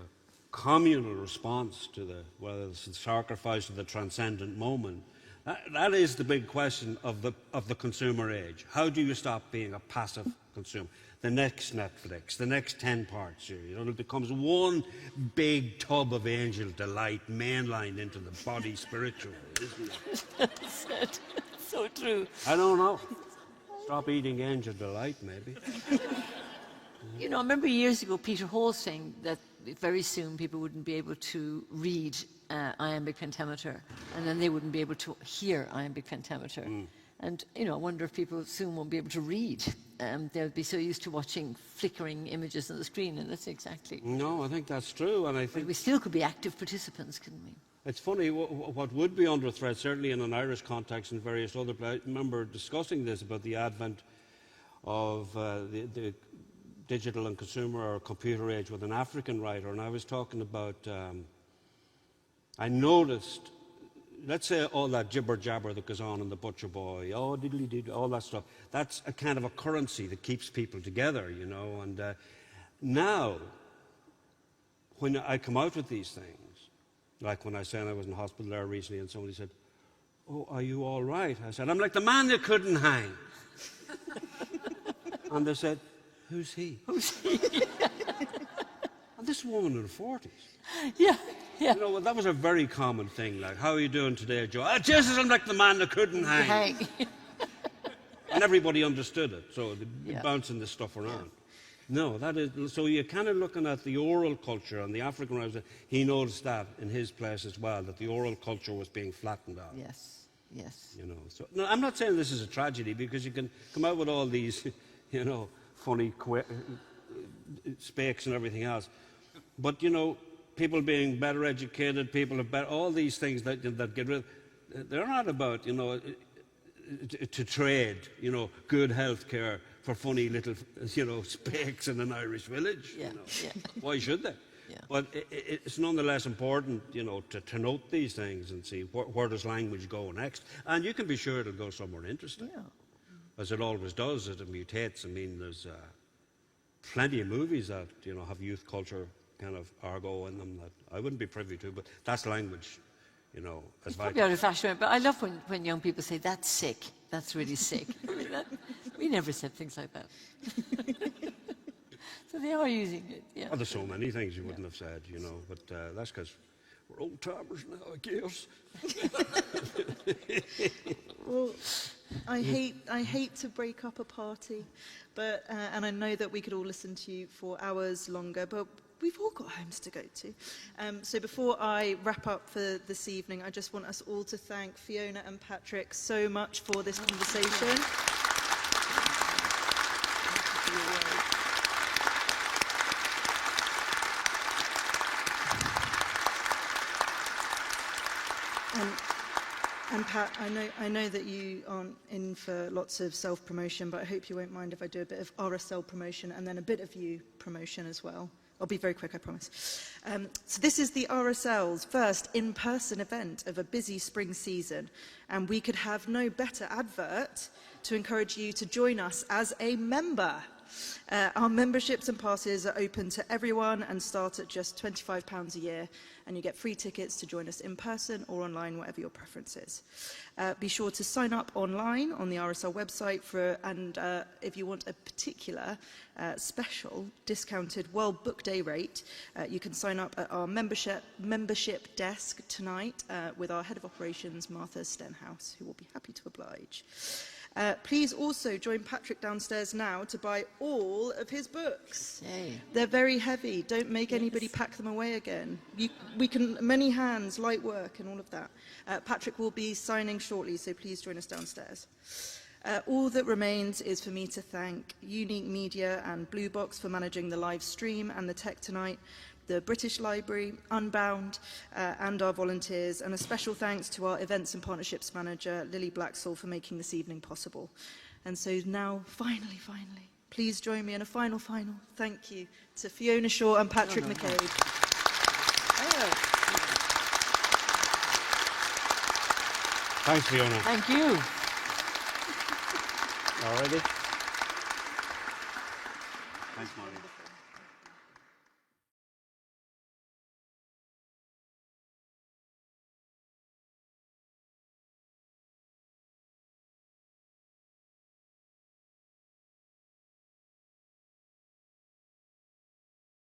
communal response to whether it's the sacrifice of the transcendent moment. That is the big question of the consumer age. How do you stop being a passive consumer? The next Netflix, the next 10-part series, you know, it becomes one big tub of angel delight mainlined into the body spiritual, isn't it? That's it. So true. I don't know. Stop eating angel delight, maybe. You know, I remember years ago Peter Hall saying that very soon people wouldn't be able to read iambic pentameter, and then they wouldn't be able to hear iambic pentameter. And, you know, I wonder if people soon won't be able to read. They'll be so used to watching flickering images on the screen, and that's exactly... No, I think that's true, and I think... But we still could be active participants, couldn't we? It's funny, what would be under threat, certainly in an Irish context and various other places, I remember discussing this about the advent of the digital and consumer or computer age with an African writer, and I was talking about, I noticed, let's say all that jibber-jabber that goes on in the Butcher Boy, oh, diddly-did, all that stuff, that's a kind of a currency that keeps people together, you know, and now, when I come out with these things, like when I said I was in hospital there recently and somebody said, oh, are you all right? I said, I'm like the man that couldn't hang. And they said, who's he? Who's he? And this woman in her 40s. Yeah, yeah. You know, that was a very common thing, like, how are you doing today, Joe? Ah, Jesus, I'm like the man that couldn't hang. And everybody understood it, so they're bouncing this stuff around. No, that is, so you're kind of looking at the oral culture, and the African writer, he noticed that in his place as well, that the oral culture was being flattened out. Yes, yes. You know, so, no, I'm not saying this is a tragedy, because you can come out with all these, you know, funny spakes and everything else. But, you know, people being better educated, people have better, all these things that get rid of, they're not about, you know, to trade, you know, good health care for funny little, you know, spakes in an Irish village. Yeah, you know. yeah. Why should they? Yeah. But it's nonetheless important, you know, to note these things and see where does language go next. And you can be sure it'll go somewhere interesting. Yeah. As it always does, as it mutates. I mean, there's plenty of movies that, you know, have youth culture kind of argot in them that I wouldn't be privy to, but that's language, you know, as It's probably out of fashion, but I love when young people say, that's sick, that's really sick. I mean, we never said things like that. So they are using it, yeah. Well, there's so many things you wouldn't have said, you know, but that's because we're old-timers now, I guess. Well, I hate to break up a party, but and I know that we could all listen to you for hours longer, but we've all got homes to go to. So before I wrap up for this evening, I just want us all to thank Fiona and Patrick so much for this conversation. And Pat, I know that you aren't in for lots of self-promotion, but I hope you won't mind if I do a bit of RSL promotion and then a bit of you promotion as well. I'll be very quick, I promise. So this is the RSL's first in-person event of a busy spring season, and we could have no better advert to encourage you to join us as a member. Our memberships and passes are open to everyone and start at just £25 a year, and you get free tickets to join us in person or online, whatever your preference is. Be sure to sign up online on the RSL website and if you want a particular special discounted World Book Day rate, you can sign up at our membership desk tonight with our Head of Operations, Martha Stenhouse, who will be happy to oblige. Please also join Patrick downstairs now to buy all of his books. Yay. They're very heavy. Don't make anybody pack them away again. We can, many hands, light work and all of that. Patrick will be signing shortly, so please join us downstairs. All that remains is for me to thank Unique Media and Blue Box for managing the live stream and the tech tonight, the British Library, Unbound, and our volunteers, and a special thanks to our Events and Partnerships Manager, Lily Blacksall, for making this evening possible. And so now, finally, please join me in a final thank you to Fiona Shaw and Patrick McCabe. Thanks, Fiona. Thank you. Already? Thanks, Maureen.